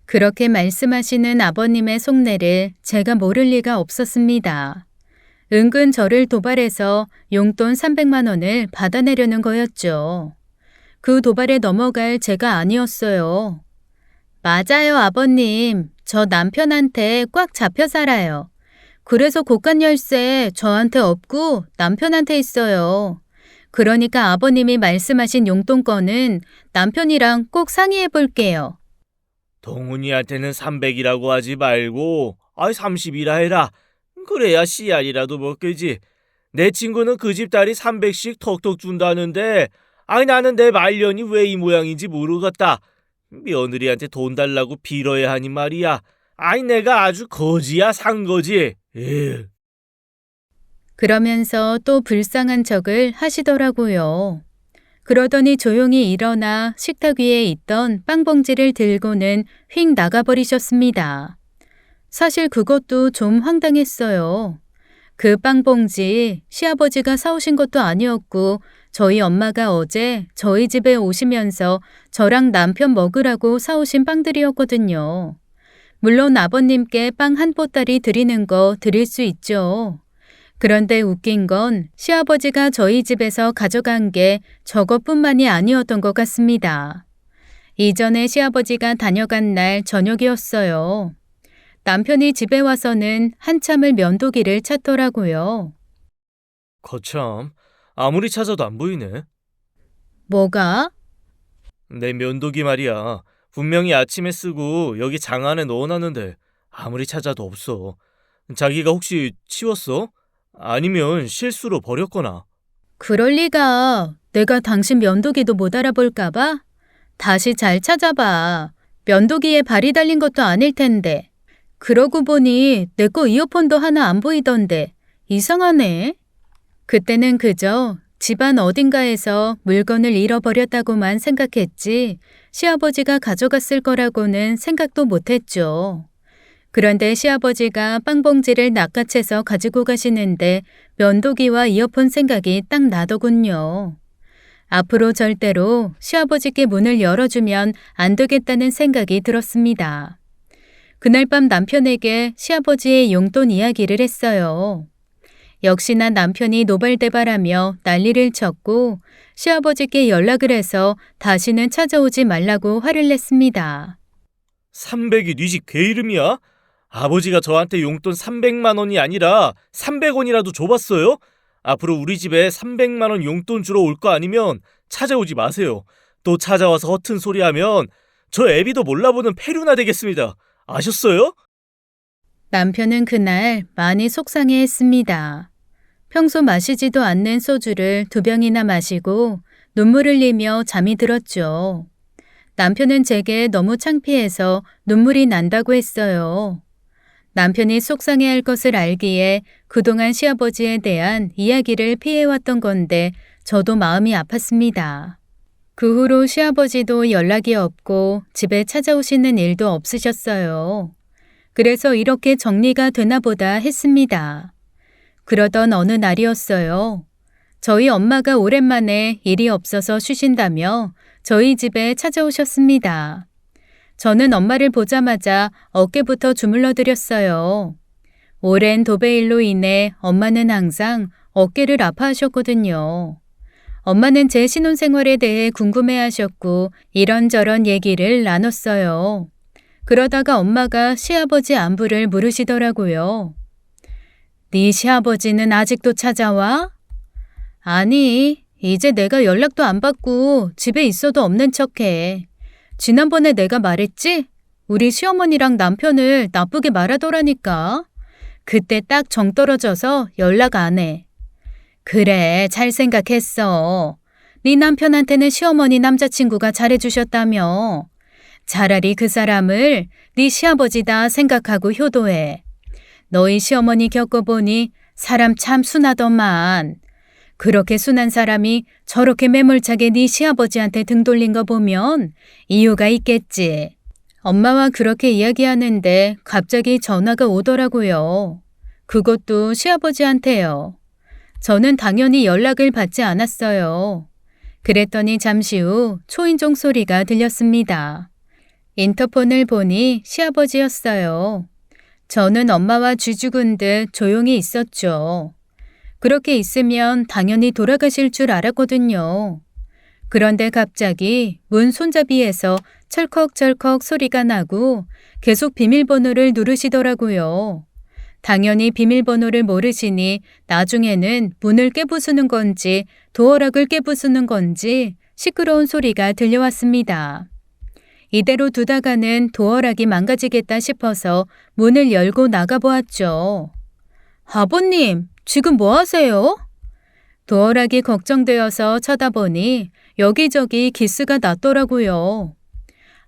S1: 그렇게 말씀하시는 아버님의 속내를 제가 모를 리가 없었습니다. 은근 저를 도발해서 용돈 300만 원을 받아내려는 거였죠. 그 도발에 넘어갈 제가 아니었어요. 맞아요, 아버님. 저 남편한테 꽉 잡혀 살아요. 그래서 고간 열쇠 저한테 없고 남편한테 있어요. 그러니까 아버님이 말씀하신 용돈권은 남편이랑 꼭 상의해 볼게요.
S2: 동훈이한테는 300이라고 하지 말고 30이라 해라. 그래야 씨알이라도 먹겠지. 내 친구는 그 집 딸이 300씩 턱턱 준다는데 나는 내 말년이 왜 이 모양인지 모르겠다. 며느리한테 돈 달라고 빌어야 하니 말이야. 내가 아주 거지야 상거지.
S1: 그러면서 또 불쌍한 척을 하시더라고요. 그러더니 조용히 일어나 식탁 위에 있던 빵봉지를 들고는 휙 나가버리셨습니다. 사실 그것도 좀 황당했어요. 그 빵봉지 시아버지가 사오신 것도 아니었고 저희 엄마가 어제 저희 집에 오시면서 저랑 남편 먹으라고 사오신 빵들이었거든요. 물론 아버님께 빵 한 보따리 드리는 거 드릴 수 있죠. 그런데 웃긴 건 시아버지가 저희 집에서 가져간 게 저것뿐만이 아니었던 것 같습니다. 이전에 시아버지가 다녀간 날 저녁이었어요. 남편이 집에 와서는 한참을 면도기를 찾더라고요.
S2: 거참, 아무리 찾아도 안 보이네.
S1: 뭐가?
S2: 내 면도기 말이야. 분명히 아침에 쓰고 여기 장 안에 넣어놨는데 아무리 찾아도 없어. 자기가 혹시 치웠어? 아니면 실수로 버렸거나.
S1: 그럴 리가. 내가 당신 면도기도 못 알아볼까봐? 다시 잘 찾아봐. 면도기에 발이 달린 것도 아닐 텐데. 그러고 보니 내 거 이어폰도 하나 안 보이던데. 이상하네. 그때는 그저 집안 어딘가에서 물건을 잃어버렸다고만 생각했지 시아버지가 가져갔을 거라고는 생각도 못했죠. 그런데 시아버지가 빵봉지를 낚아채서 가지고 가시는데 면도기와 이어폰 생각이 딱 나더군요. 앞으로 절대로 시아버지께 문을 열어주면 안 되겠다는 생각이 들었습니다. 그날 밤 남편에게 시아버지의 용돈 이야기를 했어요. 역시나 남편이 노발대발하며 난리를 쳤고 시아버지께 연락을 해서 다시는 찾아오지 말라고 화를 냈습니다.
S2: 300이 네 집 개 이름이야? 아버지가 저한테 용돈 300만 원이 아니라 300원이라도 줘봤어요? 앞으로 우리 집에 300만 원 용돈 주러 올 거 아니면 찾아오지 마세요. 또 찾아와서 허튼 소리 하면 저 애비도 몰라보는 폐류나 되겠습니다. 아셨어요?
S1: 남편은 그날 많이 속상해했습니다. 평소 마시지도 않는 소주를 2병이나 마시고 눈물을 흘리며 잠이 들었죠. 남편은 제게 너무 창피해서 눈물이 난다고 했어요. 남편이 속상해할 것을 알기에 그동안 시아버지에 대한 이야기를 피해왔던 건데 저도 마음이 아팠습니다. 그 후로 시아버지도 연락이 없고 집에 찾아오시는 일도 없으셨어요. 그래서 이렇게 정리가 되나 보다 했습니다. 그러던 어느 날이었어요. 저희 엄마가 오랜만에 일이 없어서 쉬신다며 저희 집에 찾아오셨습니다. 저는 엄마를 보자마자 어깨부터 주물러 드렸어요. 오랜 도배일로 인해 엄마는 항상 어깨를 아파하셨거든요. 엄마는 제 신혼생활에 대해 궁금해하셨고 이런저런 얘기를 나눴어요. 그러다가 엄마가 시아버지 안부를 물으시더라고요. 네 시아버지는 아직도 찾아와? 아니, 이제 내가 연락도 안 받고 집에 있어도 없는 척해. 지난번에 내가 말했지? 우리 시어머니랑 남편을 나쁘게 말하더라니까. 그때 딱 정 떨어져서 연락 안 해. 그래, 잘 생각했어. 네 남편한테는 시어머니 남자친구가 잘해주셨다며. 차라리 그 사람을 네 시아버지다 생각하고 효도해. 너희 시어머니 겪어보니 사람 참 순하더만. 그렇게 순한 사람이 저렇게 매몰차게 네 시아버지한테 등 돌린 거 보면 이유가 있겠지. 엄마와 그렇게 이야기하는데 갑자기 전화가 오더라고요. 그것도 시아버지한테요. 저는 당연히 연락을 받지 않았어요. 그랬더니 잠시 후 초인종 소리가 들렸습니다. 인터폰을 보니 시아버지였어요. 저는 엄마와 쥐죽은 듯 조용히 있었죠. 그렇게 있으면 당연히 돌아가실 줄 알았거든요. 그런데 갑자기 문 손잡이에서 철컥철컥 소리가 나고 계속 비밀번호를 누르시더라고요. 당연히 비밀번호를 모르시니 나중에는 문을 깨부수는 건지 도어락을 깨부수는 건지 시끄러운 소리가 들려왔습니다. 이대로 두다가는 도어락이 망가지겠다 싶어서 문을 열고 나가보았죠. 아버님, 지금 뭐 하세요? 도어락이 걱정되어서 쳐다보니 여기저기 기스가 났더라고요.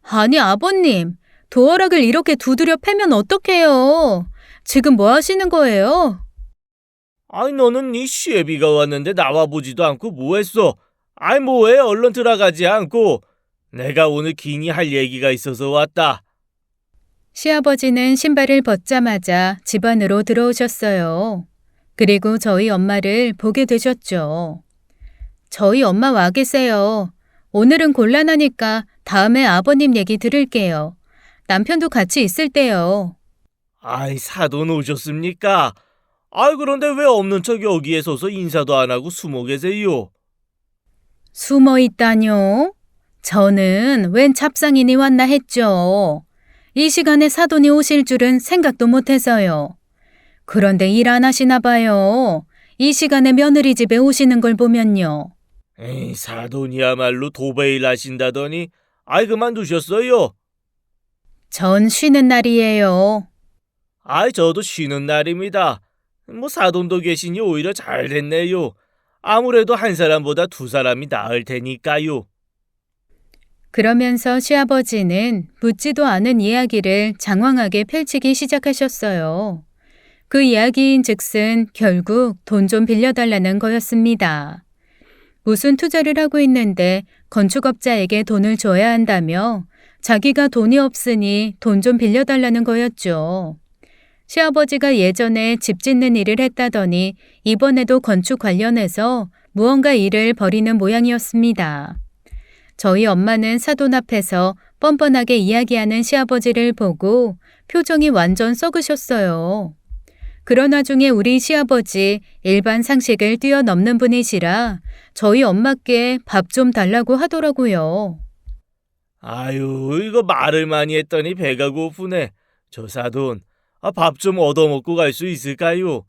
S1: 아니 아버님, 도어락을 이렇게 두드려 패면 어떡해요? 지금 뭐 하시는 거예요?
S2: 아이 너는 네 시애비가 왔는데 나와보지도 않고 뭐 했어? 아이 뭐해 얼른 들어가지 않고. 내가 오늘 긴히 할 얘기가 있어서 왔다.
S1: 시아버지는 신발을 벗자마자 집 안으로 들어오셨어요. 그리고 저희 엄마를 보게 되셨죠. 저희 엄마 와 계세요. 오늘은 곤란하니까 다음에 아버님 얘기 들을게요. 남편도 같이 있을 때요.
S2: 아이 사돈 오셨습니까? 아이 그런데 왜 없는 척 여기에 서서 인사도 안 하고 숨어 계세요?
S1: 숨어 있다뇨? 저는 웬 잡상인이 왔나 했죠. 이 시간에 사돈이 오실 줄은 생각도 못해서요. 그런데 일 안 하시나 봐요. 이 시간에 며느리 집에 오시는 걸 보면요.
S2: 에이, 사돈이야말로 도배일 하신다더니 아이 그만두셨어요.
S1: 전 쉬는 날이에요.
S2: 아이 저도 쉬는 날입니다. 뭐 사돈도 계시니 오히려 잘 됐네요. 아무래도 한 사람보다 두 사람이 나을 테니까요.
S1: 그러면서 시아버지는 묻지도 않은 이야기를 장황하게 펼치기 시작하셨어요. 그 이야기인 즉슨 결국 돈 좀 빌려달라는 거였습니다. 무슨 투자를 하고 있는데 건축업자에게 돈을 줘야 한다며 자기가 돈이 없으니 돈 좀 빌려달라는 거였죠. 시아버지가 예전에 집 짓는 일을 했다더니 이번에도 건축 관련해서 무언가 일을 벌이는 모양이었습니다. 저희 엄마는 사돈 앞에서 뻔뻔하게 이야기하는 시아버지를 보고 표정이 완전 썩으셨어요. 그런 와중에 우리 시아버지 일반 상식을 뛰어넘는 분이시라 저희 엄마께 밥 좀 달라고 하더라고요.
S2: 아유, 이거 말을 많이 했더니 배가 고프네. 저 사돈, 밥 좀 얻어먹고 갈 수 있을까요?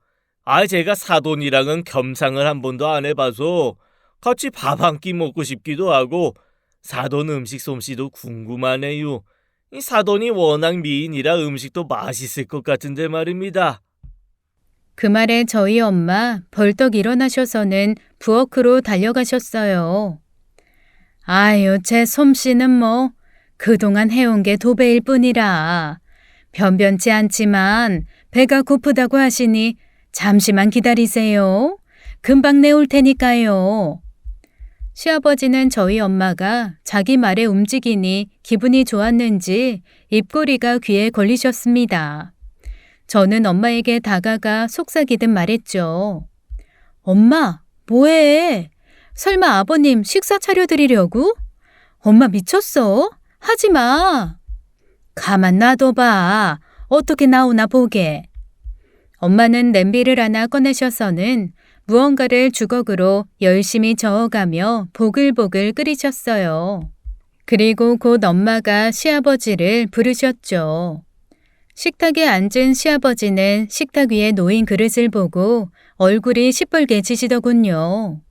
S2: 제가 사돈이랑은 겸상을 한 번도 안 해봐서 같이 밥 한 끼 먹고 싶기도 하고 사돈 음식 솜씨도 궁금하네요. 이 사돈이 워낙 미인이라 음식도 맛있을 것 같은데 말입니다.
S1: 그 말에 저희 엄마 벌떡 일어나셔서는 부엌으로 달려가셨어요. 아유, 제 솜씨는 뭐 그동안 해온 게 도배일 뿐이라. 변변치 않지만 배가 고프다고 하시니 잠시만 기다리세요. 금방 내올 테니까요. 시아버지는 저희 엄마가 자기 말에 움직이니 기분이 좋았는지 입꼬리가 귀에 걸리셨습니다. 저는 엄마에게 다가가 속삭이듯 말했죠. 엄마, 뭐해? 설마 아버님 식사 차려드리려고? 엄마 미쳤어? 하지 마. 가만 놔둬봐. 어떻게 나오나 보게. 엄마는 냄비를 하나 꺼내셔서는 무언가를 주걱으로 열심히 저어가며 보글보글 끓이셨어요. 그리고 곧 엄마가 시아버지를 부르셨죠. 식탁에 앉은 시아버지는 식탁 위에 놓인 그릇을 보고 얼굴이 시뻘게 지시더군요.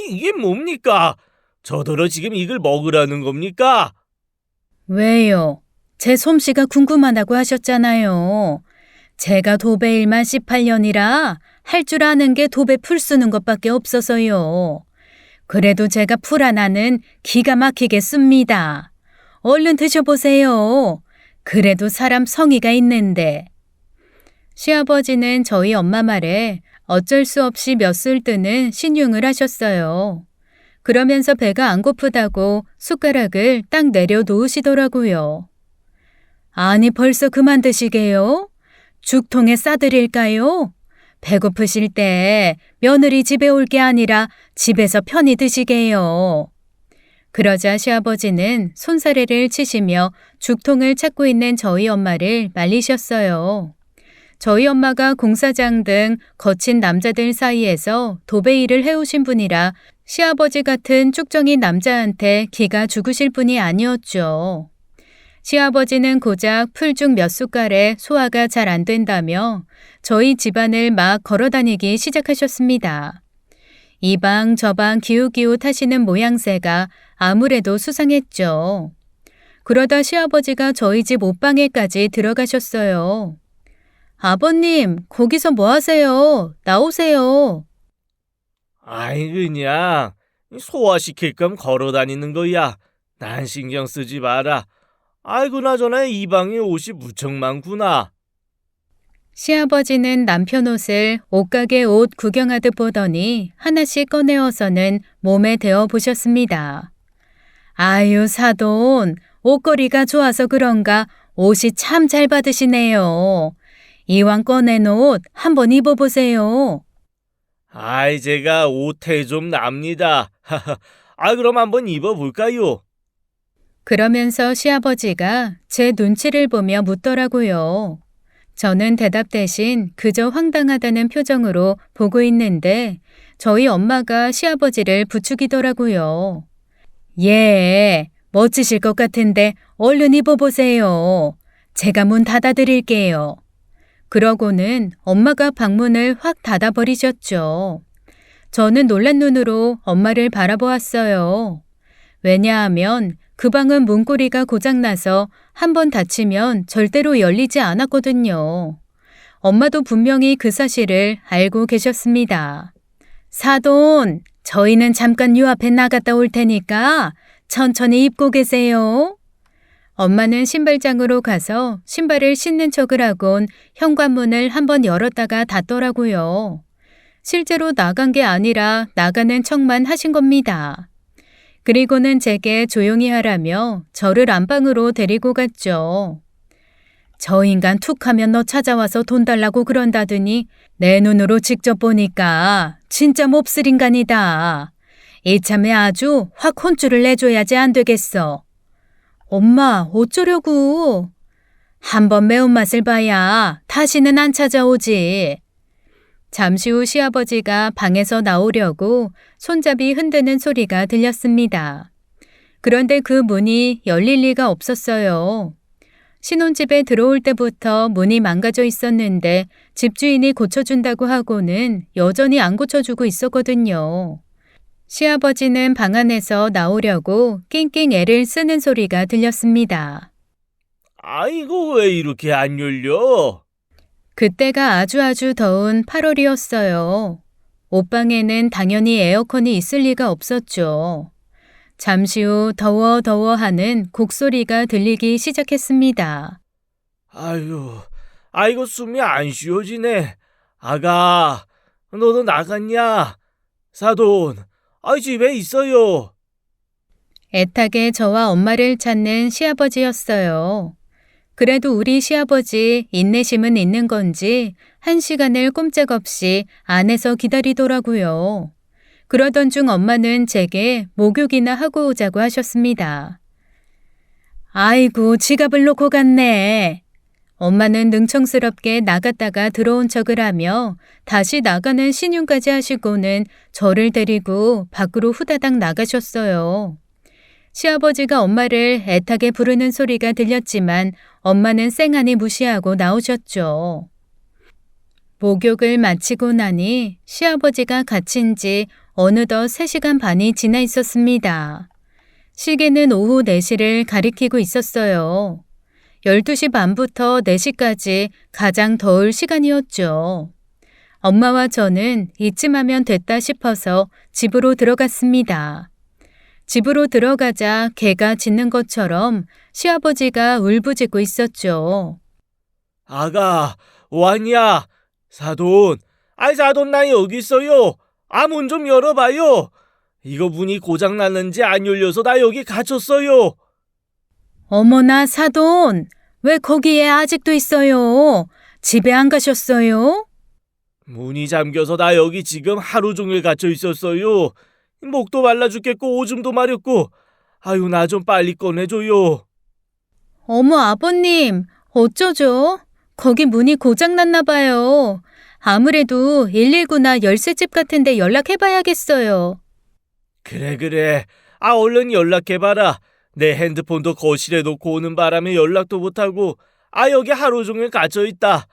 S2: 이게 뭡니까? 저더러 지금 이걸 먹으라는 겁니까?
S1: 왜요? 제 솜씨가 궁금하다고 하셨잖아요. 제가 도배 일만 18년이라 할 줄 아는 게 도배 풀 쓰는 것밖에 없어서요. 그래도 제가 풀 하나는 기가 막히게 씁니다. 얼른 드셔보세요. 그래도 사람 성의가 있는데. 시아버지는 저희 엄마 말에 어쩔 수 없이 몇 술 뜨는 신용을 하셨어요. 그러면서 배가 안 고프다고 숟가락을 딱 내려놓으시더라고요. 아니 벌써 그만 드시게요? 죽통에 싸드릴까요? 배고프실 때 며느리 집에 올 게 아니라 집에서 편히 드시게요. 그러자 시아버지는 손사래를 치시며 죽통을 찾고 있는 저희 엄마를 말리셨어요. 저희 엄마가 공사장 등 거친 남자들 사이에서 도배 일을 해오신 분이라 시아버지 같은 쭉정이 남자한테 기가 죽으실 분이 아니었죠. 시아버지는 고작 풀죽 몇 숟갈에 소화가 잘 안 된다며 저희 집안을 막 걸어다니기 시작하셨습니다. 이 방 저 방 기웃기웃 하시는 모양새가 아무래도 수상했죠. 그러다 시아버지가 저희 집 옷방에까지 들어가셨어요. 아버님, 거기서 뭐 하세요? 나오세요.
S2: 그냥 소화시킬 겸 걸어다니는 거야. 난 신경 쓰지 마라. 그나저나 이 방에 옷이 무척 많구나.
S1: 시아버지는 남편 옷을 옷가게 옷 구경하듯 보더니 하나씩 꺼내어서는 몸에 대어 보셨습니다. 아유, 사돈, 옷걸이가 좋아서 그런가 옷이 참 잘 받으시네요. 이왕 꺼낸 옷 한번 입어보세요.
S2: 제가 옷에 좀 납니다. 그럼 한번 입어볼까요?
S1: 그러면서 시아버지가 제 눈치를 보며 묻더라고요. 저는 대답 대신 그저 황당하다는 표정으로 보고 있는데 저희 엄마가 시아버지를 부추기더라고요. 예, 멋지실 것 같은데 얼른 입어보세요. 제가 문 닫아드릴게요. 그러고는 엄마가 방문을 확 닫아버리셨죠. 저는 놀란 눈으로 엄마를 바라보았어요. 왜냐하면 그 방은 문고리가 고장나서 한 번 닫히면 절대로 열리지 않았거든요. 엄마도 분명히 그 사실을 알고 계셨습니다. 사돈, 저희는 잠깐 요 앞에 나갔다 올 테니까 천천히 입고 계세요. 엄마는 신발장으로 가서 신발을 신는 척을 하곤 현관문을 한번 열었다가 닫더라고요. 실제로 나간 게 아니라 나가는 척만 하신 겁니다. 그리고는 제게 조용히 하라며 저를 안방으로 데리고 갔죠. 저 인간 툭 하면 너 찾아와서 돈 달라고 그런다더니 내 눈으로 직접 보니까 진짜 몹쓸 인간이다. 이참에 아주 확 혼쭐을 내줘야지 안 되겠어. 엄마, 어쩌려고? 한번 매운맛을 봐야 다시는 안 찾아오지. 잠시 후 시아버지가 방에서 나오려고 손잡이 흔드는 소리가 들렸습니다. 그런데 그 문이 열릴 리가 없었어요. 신혼집에 들어올 때부터 문이 망가져 있었는데 집주인이 고쳐준다고 하고는 여전히 안 고쳐주고 있었거든요. 시아버지는 방 안에서 나오려고 낑낑 애를 쓰는 소리가 들렸습니다.
S2: 아이고, 왜 이렇게 안 열려?
S1: 그때가 아주 더운 8월이었어요. 옷방에는 당연히 에어컨이 있을 리가 없었죠. 잠시 후 더워 하는 곡소리가 들리기 시작했습니다.
S2: 아이고, 숨이 안 쉬어지네. 아가, 너도 나갔냐? 사돈, 집에 있어요.
S1: 애타게 저와 엄마를 찾는 시아버지였어요. 그래도 우리 시아버지 인내심은 있는 건지 1시간을 꼼짝없이 안에서 기다리더라고요. 그러던 중 엄마는 제게 목욕이나 하고 오자고 하셨습니다. 아이고, 지갑을 놓고 갔네. 엄마는 능청스럽게 나갔다가 들어온 척을 하며 다시 나가는 신용까지 하시고는 저를 데리고 밖으로 후다닥 나가셨어요. 시아버지가 엄마를 애타게 부르는 소리가 들렸지만 엄마는 쌩하니 무시하고 나오셨죠. 목욕을 마치고 나니 시아버지가 갇힌 지 어느덧 3시간 반이 지나 있었습니다. 시계는 오후 4시를 가리키고 있었어요. 12시 반부터 4시까지 가장 더울 시간이었죠. 엄마와 저는 이쯤하면 됐다 싶어서 집으로 들어갔습니다. 집으로 들어가자 개가 짖는 것처럼 시아버지가 울부짖고 있었죠.
S2: 아가, 왔냐? 사돈, 사돈 나 여기 있어요. 문 좀 열어봐요. 이거 문이 고장났는지 안 열려서 나 여기 갇혔어요.
S1: 어머나 사돈, 왜 거기에 아직도 있어요? 집에 안 가셨어요?
S2: 문이 잠겨서 나 여기 지금 하루 종일 갇혀 있었어요. 목도 말라 죽겠고 오줌도 마렵고. 나 좀 빨리 꺼내줘요.
S1: 어머 아버님, 어쩌죠? 거기 문이 고장났나 봐요. 아무래도 119나 열쇠집 같은 데 연락해봐야겠어요.
S2: 그래. 얼른 연락해봐라. 내 핸드폰도 거실에 놓고 오는 바람에 연락도 못하고 여기 하루 종일 갇혀있다.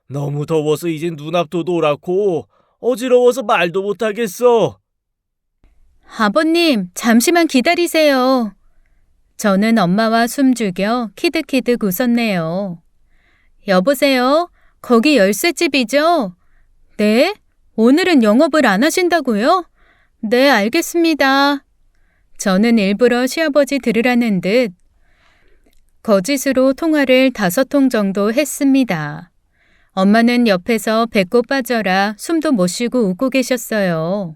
S2: 너무 더워서 이젠 눈앞도 노랗고 어지러워서 말도 못하겠어.
S1: 아버님, 잠시만 기다리세요. 저는 엄마와 숨죽여 키득키득 웃었네요. 여보세요? 거기 열쇠집이죠? 네? 오늘은 영업을 안 하신다고요? 네, 알겠습니다. 저는 일부러 시아버지 들으라는 듯 거짓으로 통화를 5통 정도 했습니다. 엄마는 옆에서 배꼽 빠져라 숨도 못 쉬고 웃고 계셨어요.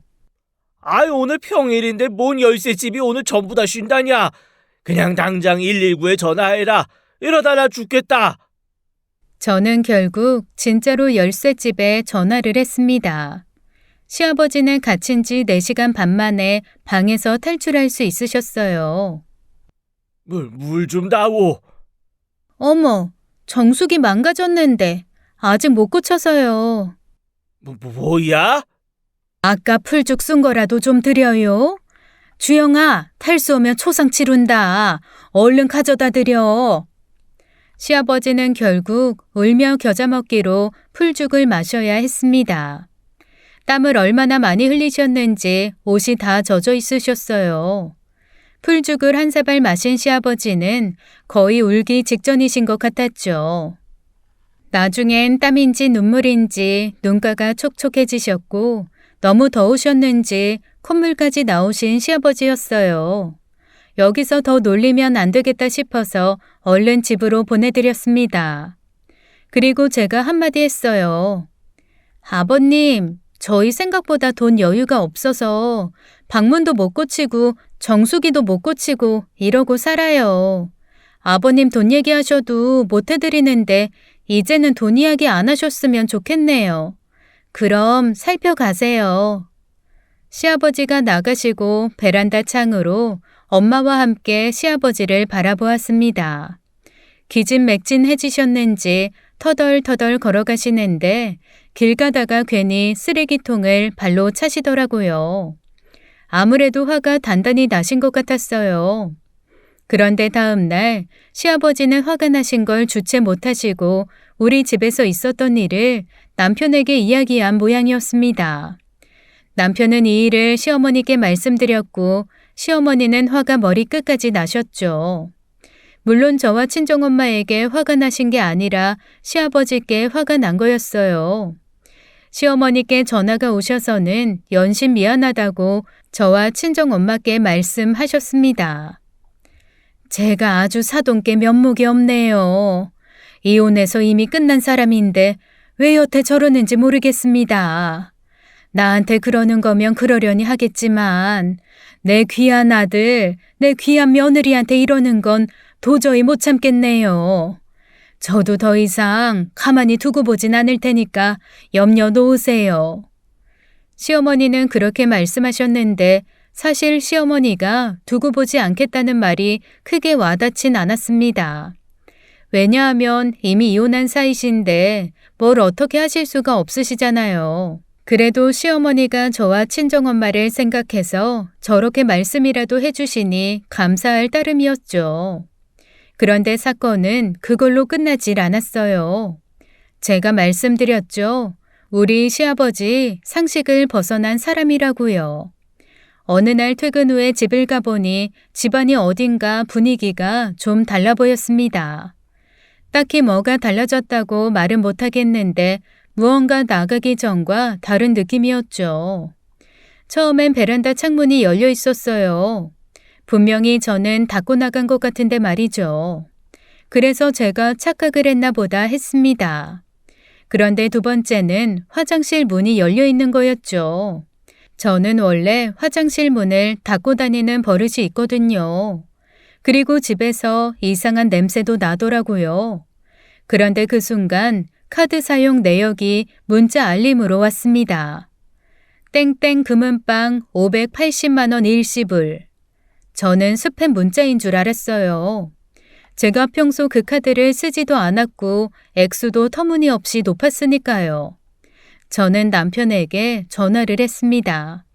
S2: 오늘 평일인데 뭔 열쇠집이 오늘 전부 다 쉰다냐? 그냥 당장 119에 전화해라. 이러다 나 죽겠다.
S1: 저는 결국 진짜로 열쇠집에 전화를 했습니다. 시아버지는 갇힌 지 4시간 반 만에 방에서 탈출할 수 있으셨어요.
S2: 물 좀 다오.
S1: 어머, 정수기 망가졌는데 아직 못 고쳐서요.
S2: 뭐야?
S1: 아까 풀죽 쓴 거라도 좀 드려요. 주영아, 탈수 오면 초상 치룬다. 얼른 가져다 드려. 시아버지는 결국 울며 겨자 먹기로 풀죽을 마셔야 했습니다. 땀을 얼마나 많이 흘리셨는지 옷이 다 젖어 있으셨어요. 풀죽을 한 사발 마신 시아버지는 거의 울기 직전이신 것 같았죠. 나중엔 땀인지 눈물인지 눈가가 촉촉해지셨고 너무 더우셨는지 콧물까지 나오신 시아버지였어요. 여기서 더 놀리면 안 되겠다 싶어서 얼른 집으로 보내드렸습니다. 그리고 제가 한마디 했어요. 아버님, 저희 생각보다 돈 여유가 없어서 방문도 못 고치고 정수기도 못 고치고 이러고 살아요. 아버님 돈 얘기하셔도 못 해드리는데 이제는 돈 이야기 안 하셨으면 좋겠네요. 그럼 살펴가세요. 시아버지가 나가시고 베란다 창으로 엄마와 함께 시아버지를 바라보았습니다. 기진맥진해지셨는지 터덜터덜 걸어가시는데 길 가다가 괜히 쓰레기통을 발로 차시더라고요. 아무래도 화가 단단히 나신 것 같았어요. 그런데 다음 날 시아버지는 화가 나신 걸 주체 못하시고 우리 집에서 있었던 일을 남편에게 이야기한 모양이었습니다. 남편은 이 일을 시어머니께 말씀드렸고 시어머니는 화가 머리끝까지 나셨죠. 물론 저와 친정엄마에게 화가 나신 게 아니라 시아버지께 화가 난 거였어요. 시어머니께 전화가 오셔서는 연신 미안하다고 저와 친정엄마께 말씀하셨습니다. 제가 아주 사돈께 면목이 없네요. 이혼해서 이미 끝난 사람인데 왜 여태 저러는지 모르겠습니다. 나한테 그러는 거면 그러려니 하겠지만 내 귀한 아들, 내 귀한 며느리한테 이러는 건 도저히 못 참겠네요. 저도 더 이상 가만히 두고 보진 않을 테니까 염려 놓으세요. 시어머니는 그렇게 말씀하셨는데 사실 시어머니가 두고 보지 않겠다는 말이 크게 와닿진 않았습니다. 왜냐하면 이미 이혼한 사이신데 뭘 어떻게 하실 수가 없으시잖아요. 그래도 시어머니가 저와 친정엄마를 생각해서 저렇게 말씀이라도 해주시니 감사할 따름이었죠. 그런데 사건은 그걸로 끝나질 않았어요. 제가 말씀드렸죠. 우리 시아버지 상식을 벗어난 사람이라고요. 어느 날 퇴근 후에 집을 가보니 집안이 어딘가 분위기가 좀 달라 보였습니다. 딱히 뭐가 달라졌다고 말은 못하겠는데 무언가 나가기 전과 다른 느낌이었죠. 처음엔 베란다 창문이 열려 있었어요. 분명히 저는 닫고 나간 것 같은데 말이죠. 그래서 제가 착각을 했나 보다 했습니다. 그런데 두 번째는 화장실 문이 열려 있는 거였죠. 저는 원래 화장실 문을 닫고 다니는 버릇이 있거든요. 그리고 집에서 이상한 냄새도 나더라고요. 그런데 그 순간 카드 사용 내역이 문자 알림으로 왔습니다. 땡땡 금은빵 580만 원 일시불. 저는 스팸 문자인 줄 알았어요. 제가 평소 그 카드를 쓰지도 않았고 액수도 터무니없이 높았으니까요. 저는 남편에게 전화를 했습니다.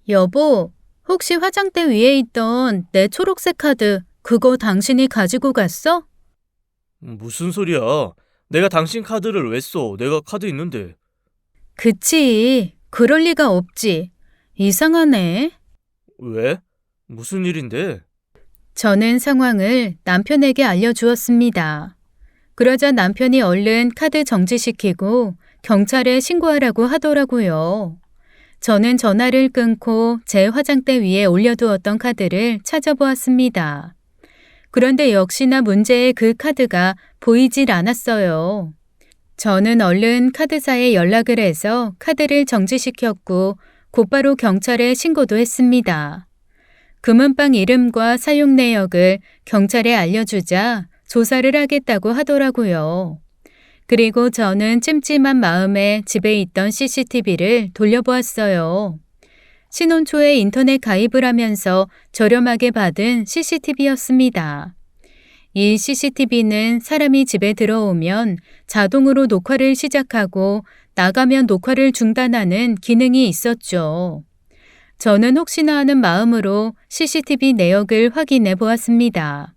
S1: 여보, 혹시 화장대 위에 있던 내 초록색 카드 그거 당신이 가지고 갔어?
S2: 무슨 소리야? 내가 당신 카드를 왜 써? 내가 카드 있는데.
S1: 그치. 그럴 리가 없지. 이상하네.
S2: 왜? 무슨 일인데?
S1: 저는 상황을 남편에게 알려주었습니다. 그러자 남편이 얼른 카드 정지시키고 경찰에 신고하라고 하더라고요. 저는 전화를 끊고 제 화장대 위에 올려두었던 카드를 찾아보았습니다. 그런데 역시나 문제의 그 카드가 보이질 않았어요. 저는 얼른 카드사에 연락을 해서 카드를 정지시켰고 곧바로 경찰에 신고도 했습니다. 금은빵 이름과 사용 내역을 경찰에 알려주자 조사를 하겠다고 하더라고요. 그리고 저는 찜찜한 마음에 집에 있던 CCTV를 돌려보았어요. 신혼 초에 인터넷 가입을 하면서 저렴하게 받은 CCTV였습니다. 이 CCTV는 사람이 집에 들어오면 자동으로 녹화를 시작하고 나가면 녹화를 중단하는 기능이 있었죠. 저는 혹시나 하는 마음으로 CCTV 내역을 확인해 보았습니다.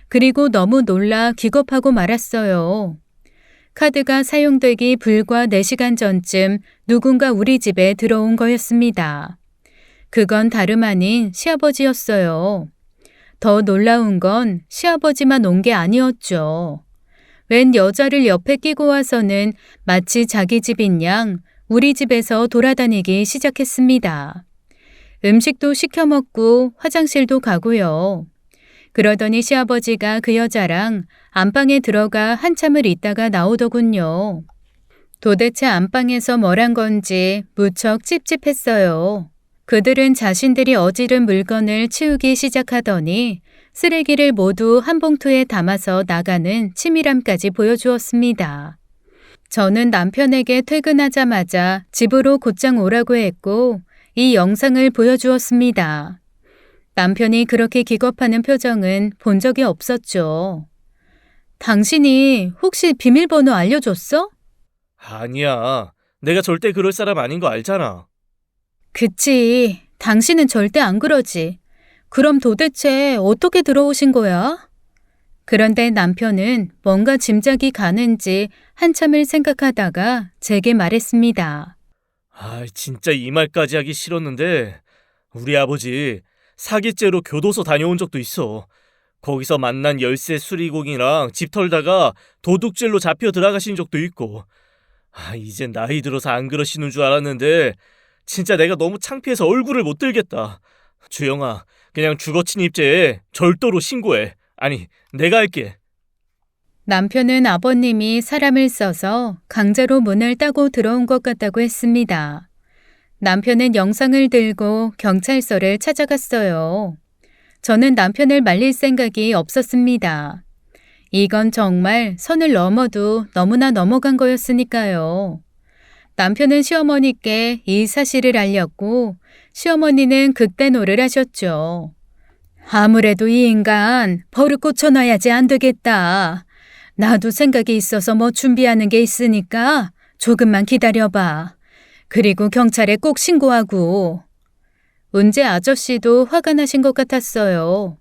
S1: 그리고 너무 놀라 기겁하고 말았어요. 카드가 사용되기 불과 4시간 전쯤 누군가 우리 집에 들어온 거였습니다. 그건 다름 아닌 시아버지였어요. 더 놀라운 건 시아버지만 온 게 아니었죠. 웬 여자를 옆에 끼고 와서는 마치 자기 집인 양 우리 집에서 돌아다니기 시작했습니다. 음식도 시켜 먹고 화장실도 가고요. 그러더니 시아버지가 그 여자랑 안방에 들어가 한참을 있다가 나오더군요. 도대체 안방에서 뭘 한 건지 무척 찝찝했어요. 그들은 자신들이 어지른 물건을 치우기 시작하더니 쓰레기를 모두 한 봉투에 담아서 나가는 치밀함까지 보여주었습니다. 저는 남편에게 퇴근하자마자 집으로 곧장 오라고 했고 이 영상을 보여주었습니다. 남편이 그렇게 기겁하는 표정은 본 적이 없었죠. 당신이 혹시 비밀번호 알려줬어?
S2: 아니야. 내가 절대 그럴 사람 아닌 거 알잖아.
S1: 그치. 당신은 절대 안 그러지. 그럼 도대체 어떻게 들어오신 거야? 그런데 남편은 뭔가 짐작이 가는지 한참을 생각하다가 제게 말했습니다.
S2: 진짜 이 말까지 하기 싫었는데 우리 아버지 사기죄로 교도소 다녀온 적도 있어. 거기서 만난 열쇠 수리공이랑 집 털다가 도둑질로 잡혀 들어가신 적도 있고. 이젠 나이 들어서 안 그러시는 줄 알았는데 진짜 내가 너무 창피해서 얼굴을 못 들겠다. 주영아, 그냥 주거침입죄에 절도로 신고해. 아니, 내가 할게.
S1: 남편은 아버님이 사람을 써서 강제로 문을 따고 들어온 것 같다고 했습니다. 남편은 영상을 들고 경찰서를 찾아갔어요. 저는 남편을 말릴 생각이 없었습니다. 이건 정말 선을 넘어도 너무나 넘어간 거였으니까요. 남편은 시어머니께 이 사실을 알렸고 시어머니는 극대노를 하셨죠. 아무래도 이 인간 버릇 고쳐놔야지 안 되겠다. 나도 생각이 있어서 뭐 준비하는 게 있으니까 조금만 기다려봐. 그리고 경찰에 꼭 신고하고. 은재 아저씨도 화가 나신 것 같았어요.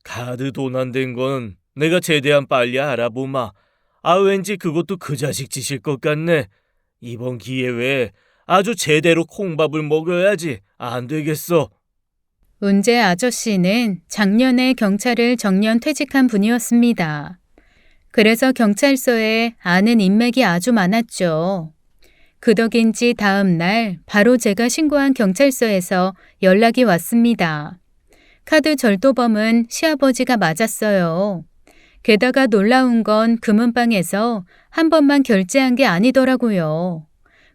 S2: 카드 도난된 건 내가 최대한 빨리 알아보마. 왠지 그것도 그 자식 짓일 것 같네. 이번 기회에 아주 제대로 콩밥을 먹여야지. 안 되겠어.
S1: 은재 아저씨는 작년에 경찰을 정년 퇴직한 분이었습니다. 그래서 경찰서에 아는 인맥이 아주 많았죠. 그 덕인지 다음 날 바로 제가 신고한 경찰서에서 연락이 왔습니다. 카드 절도범은 시아버지가 맞았어요. 게다가 놀라운 건 금은방에서 한 번만 결제한 게 아니더라고요.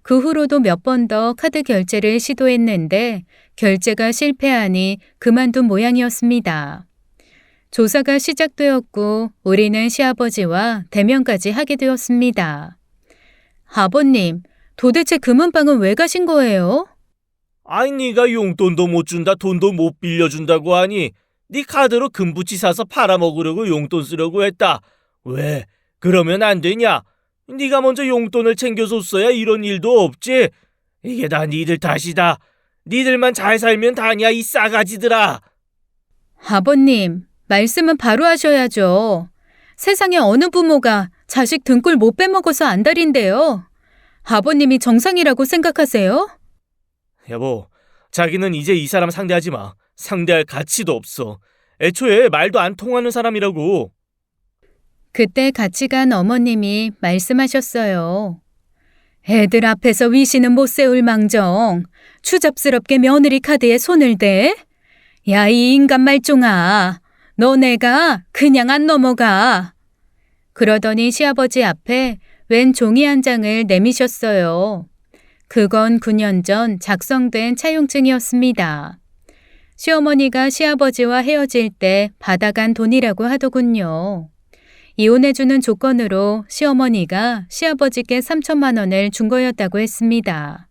S1: 그 후로도 몇 번 더 카드 결제를 시도했는데 결제가 실패하니 그만둔 모양이었습니다. 조사가 시작되었고 우리는 시아버지와 대면까지 하게 되었습니다. 아버님, 도대체 금은방은 왜 가신 거예요?
S2: 네가 용돈도 못 준다, 돈도 못 빌려준다고 하니 네 카드로 금부치 사서 팔아먹으려고 용돈 쓰려고 했다. 왜? 그러면 안 되냐? 네가 먼저 용돈을 챙겨줬어야 이런 일도 없지. 이게 다 니들 탓이다. 니들만 잘 살면 다냐, 이 싸가지들아.
S1: 아버님, 말씀은 바로 하셔야죠. 세상에 어느 부모가 자식 등골 못 빼먹어서 안달인데요. 아버님이 정상이라고 생각하세요?
S2: 여보, 자기는 이제 이 사람 상대하지 마. 상대할 가치도 없어. 애초에 말도 안 통하는 사람이라고.
S1: 그때 같이 간 어머님이 말씀하셨어요. 애들 앞에서 위신은 못 세울 망정 추잡스럽게 며느리 카드에 손을 대? 야, 이 인간 말종아, 너네가 그냥 안 넘어가. 그러더니 시아버지 앞에 웬 종이 한 장을 내미셨어요. 그건 9년 전 작성된 차용증이었습니다. 시어머니가 시아버지와 헤어질 때 받아간 돈이라고 하더군요. 이혼해주는 조건으로 시어머니가 시아버지께 3천만 원을 준 거였다고 했습니다.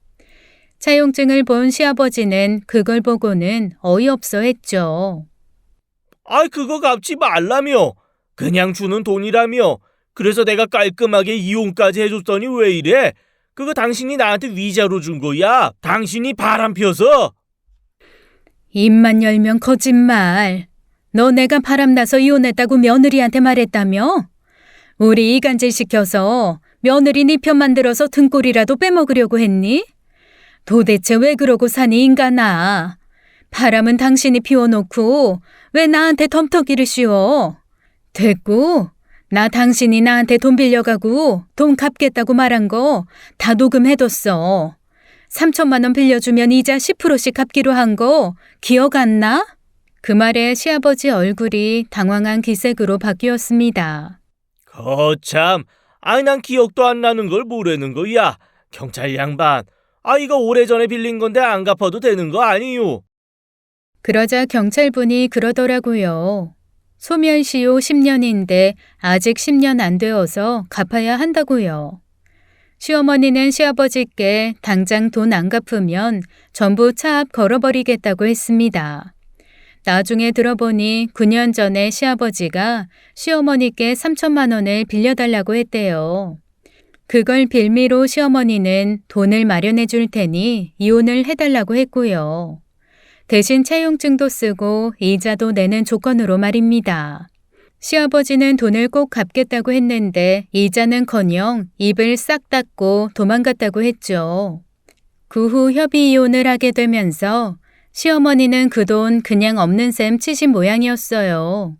S1: 차용증을 본 시아버지는 그걸 보고는 어이없어 했죠.
S2: 그거 갚지 말라며. 그냥 주는 돈이라며. 그래서 내가 깔끔하게 이혼까지 해줬더니 왜 이래? 그거 당신이 나한테 위자료 준 거야. 당신이 바람 펴서.
S1: 입만 열면 거짓말. 너 내가 바람나서 이혼했다고 며느리한테 말했다며? 우리 이간질 시켜서 며느리 네 편 만들어서 등골이라도 빼먹으려고 했니? 도대체 왜 그러고 사니 인간아. 바람은 당신이 피워놓고 왜 나한테 덤터기를 씌워? 됐고, 나 당신이 나한테 돈 빌려가고 돈 갚겠다고 말한 거 다 녹음해뒀어. 3천만 원 빌려주면 이자 10%씩 갚기로 한 거 기억 안 나? 그 말에 시아버지 얼굴이 당황한 기색으로 바뀌었습니다.
S2: 거참, 아이 난 기억도 안 나는 걸 뭐라는 거야. 경찰 양반, 이거 오래전에 빌린 건데 안 갚아도 되는 거 아니요?
S1: 그러자 경찰분이 그러더라고요. 소멸시효 10년인데 아직 10년 안 되어서 갚아야 한다고요. 시어머니는 시아버지께 당장 돈 안 갚으면 전부 차 앞 걸어버리겠다고 했습니다. 나중에 들어보니 9년 전에 시아버지가 시어머니께 3천만 원을 빌려달라고 했대요. 그걸 빌미로 시어머니는 돈을 마련해 줄 테니 이혼을 해달라고 했고요. 대신 채용증도 쓰고 이자도 내는 조건으로 말입니다. 시아버지는 돈을 꼭 갚겠다고 했는데 이자는커녕 입을 싹 닫고 도망갔다고 했죠. 그 후 협의 이혼을 하게 되면서 시어머니는 그 돈 그냥 없는 셈 치신 모양이었어요.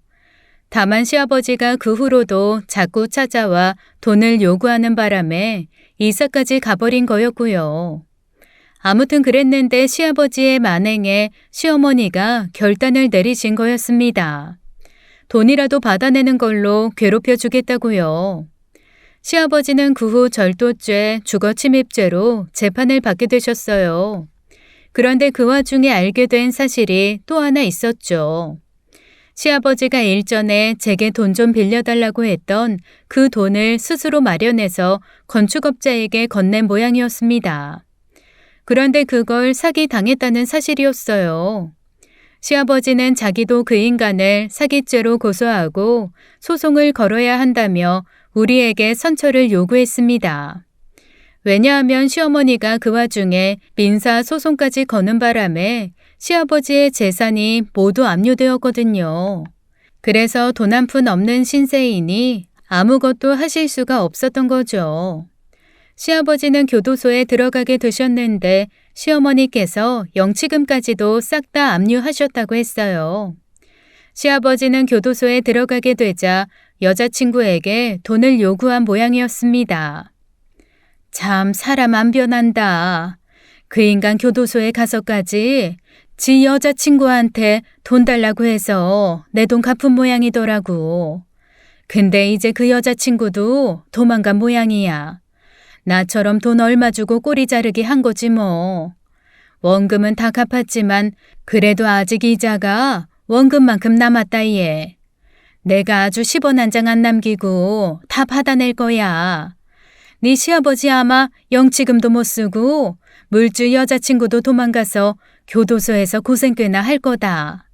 S1: 다만 시아버지가 그 후로도 자꾸 찾아와 돈을 요구하는 바람에 이사까지 가버린 거였고요. 아무튼 그랬는데 시아버지의 만행에 시어머니가 결단을 내리신 거였습니다. 돈이라도 받아내는 걸로 괴롭혀 주겠다고요. 시아버지는 그 후 절도죄, 주거침입죄로 재판을 받게 되셨어요. 그런데 그 와중에 알게 된 사실이 또 하나 있었죠. 시아버지가 일전에 제게 돈 좀 빌려달라고 했던 그 돈을 스스로 마련해서 건축업자에게 건넨 모양이었습니다. 그런데 그걸 사기당했다는 사실이었어요. 시아버지는 자기도 그 인간을 사기죄로 고소하고 소송을 걸어야 한다며 우리에게 선처를 요구했습니다. 왜냐하면 시어머니가 그 와중에 민사 소송까지 거는 바람에 시아버지의 재산이 모두 압류되었거든요. 그래서 돈 한 푼 없는 신세이니 아무것도 하실 수가 없었던 거죠. 시아버지는 교도소에 들어가게 되셨는데 시어머니께서 영치금까지도 싹 다 압류하셨다고 했어요. 시아버지는 교도소에 들어가게 되자 여자친구에게 돈을 요구한 모양이었습니다. 참 사람 안 변한다. 그 인간 교도소에 가서까지 지 여자친구한테 돈 달라고 해서 내 돈 갚은 모양이더라고. 근데 이제 그 여자친구도 도망간 모양이야. 나처럼 돈 얼마 주고 꼬리 자르기 한 거지 뭐. 원금은 다 갚았지만 그래도 아직 이자가 원금만큼 남았다 얘. 내가 아주 10원 한 장 안 남기고 다 받아낼 거야. 네 시아버지 아마 영치금도 못 쓰고 물주 여자친구도 도망가서 교도소에서 고생 꽤나 할 거다.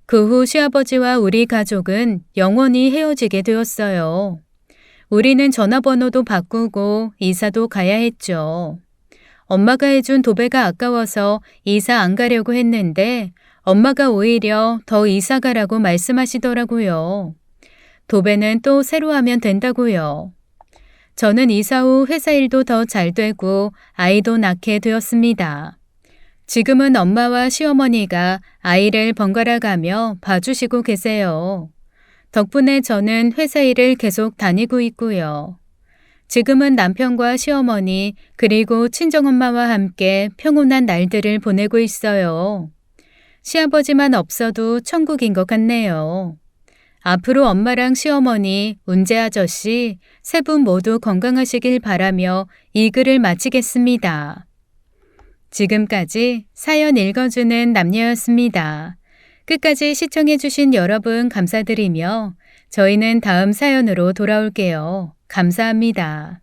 S1: 그 후 시아버지와 우리 가족은 영원히 헤어지게 되었어요. 우리는 전화번호도 바꾸고 이사도 가야 했죠. 엄마가 해준 도배가 아까워서 이사 안 가려고 했는데 엄마가 오히려 더 이사 가라고 말씀하시더라고요. 도배는 또 새로 하면 된다고요. 저는 이사 후 회사 일도 더 잘 되고 아이도 낳게 되었습니다. 지금은 엄마와 시어머니가 아이를 번갈아 가며 봐주시고 계세요. 덕분에 저는 회사 일을 계속 다니고 있고요. 지금은 남편과 시어머니 그리고 친정엄마와 함께 평온한 날들을 보내고 있어요. 시아버지만 없어도 천국인 것 같네요. 앞으로 엄마랑 시어머니, 운재 아저씨 세 분 모두 건강하시길 바라며 이 글을 마치겠습니다. 지금까지 사연 읽어주는 남녀였습니다. 끝까지 시청해주신 여러분 감사드리며 저희는 다음 사연으로 돌아올게요. 감사합니다.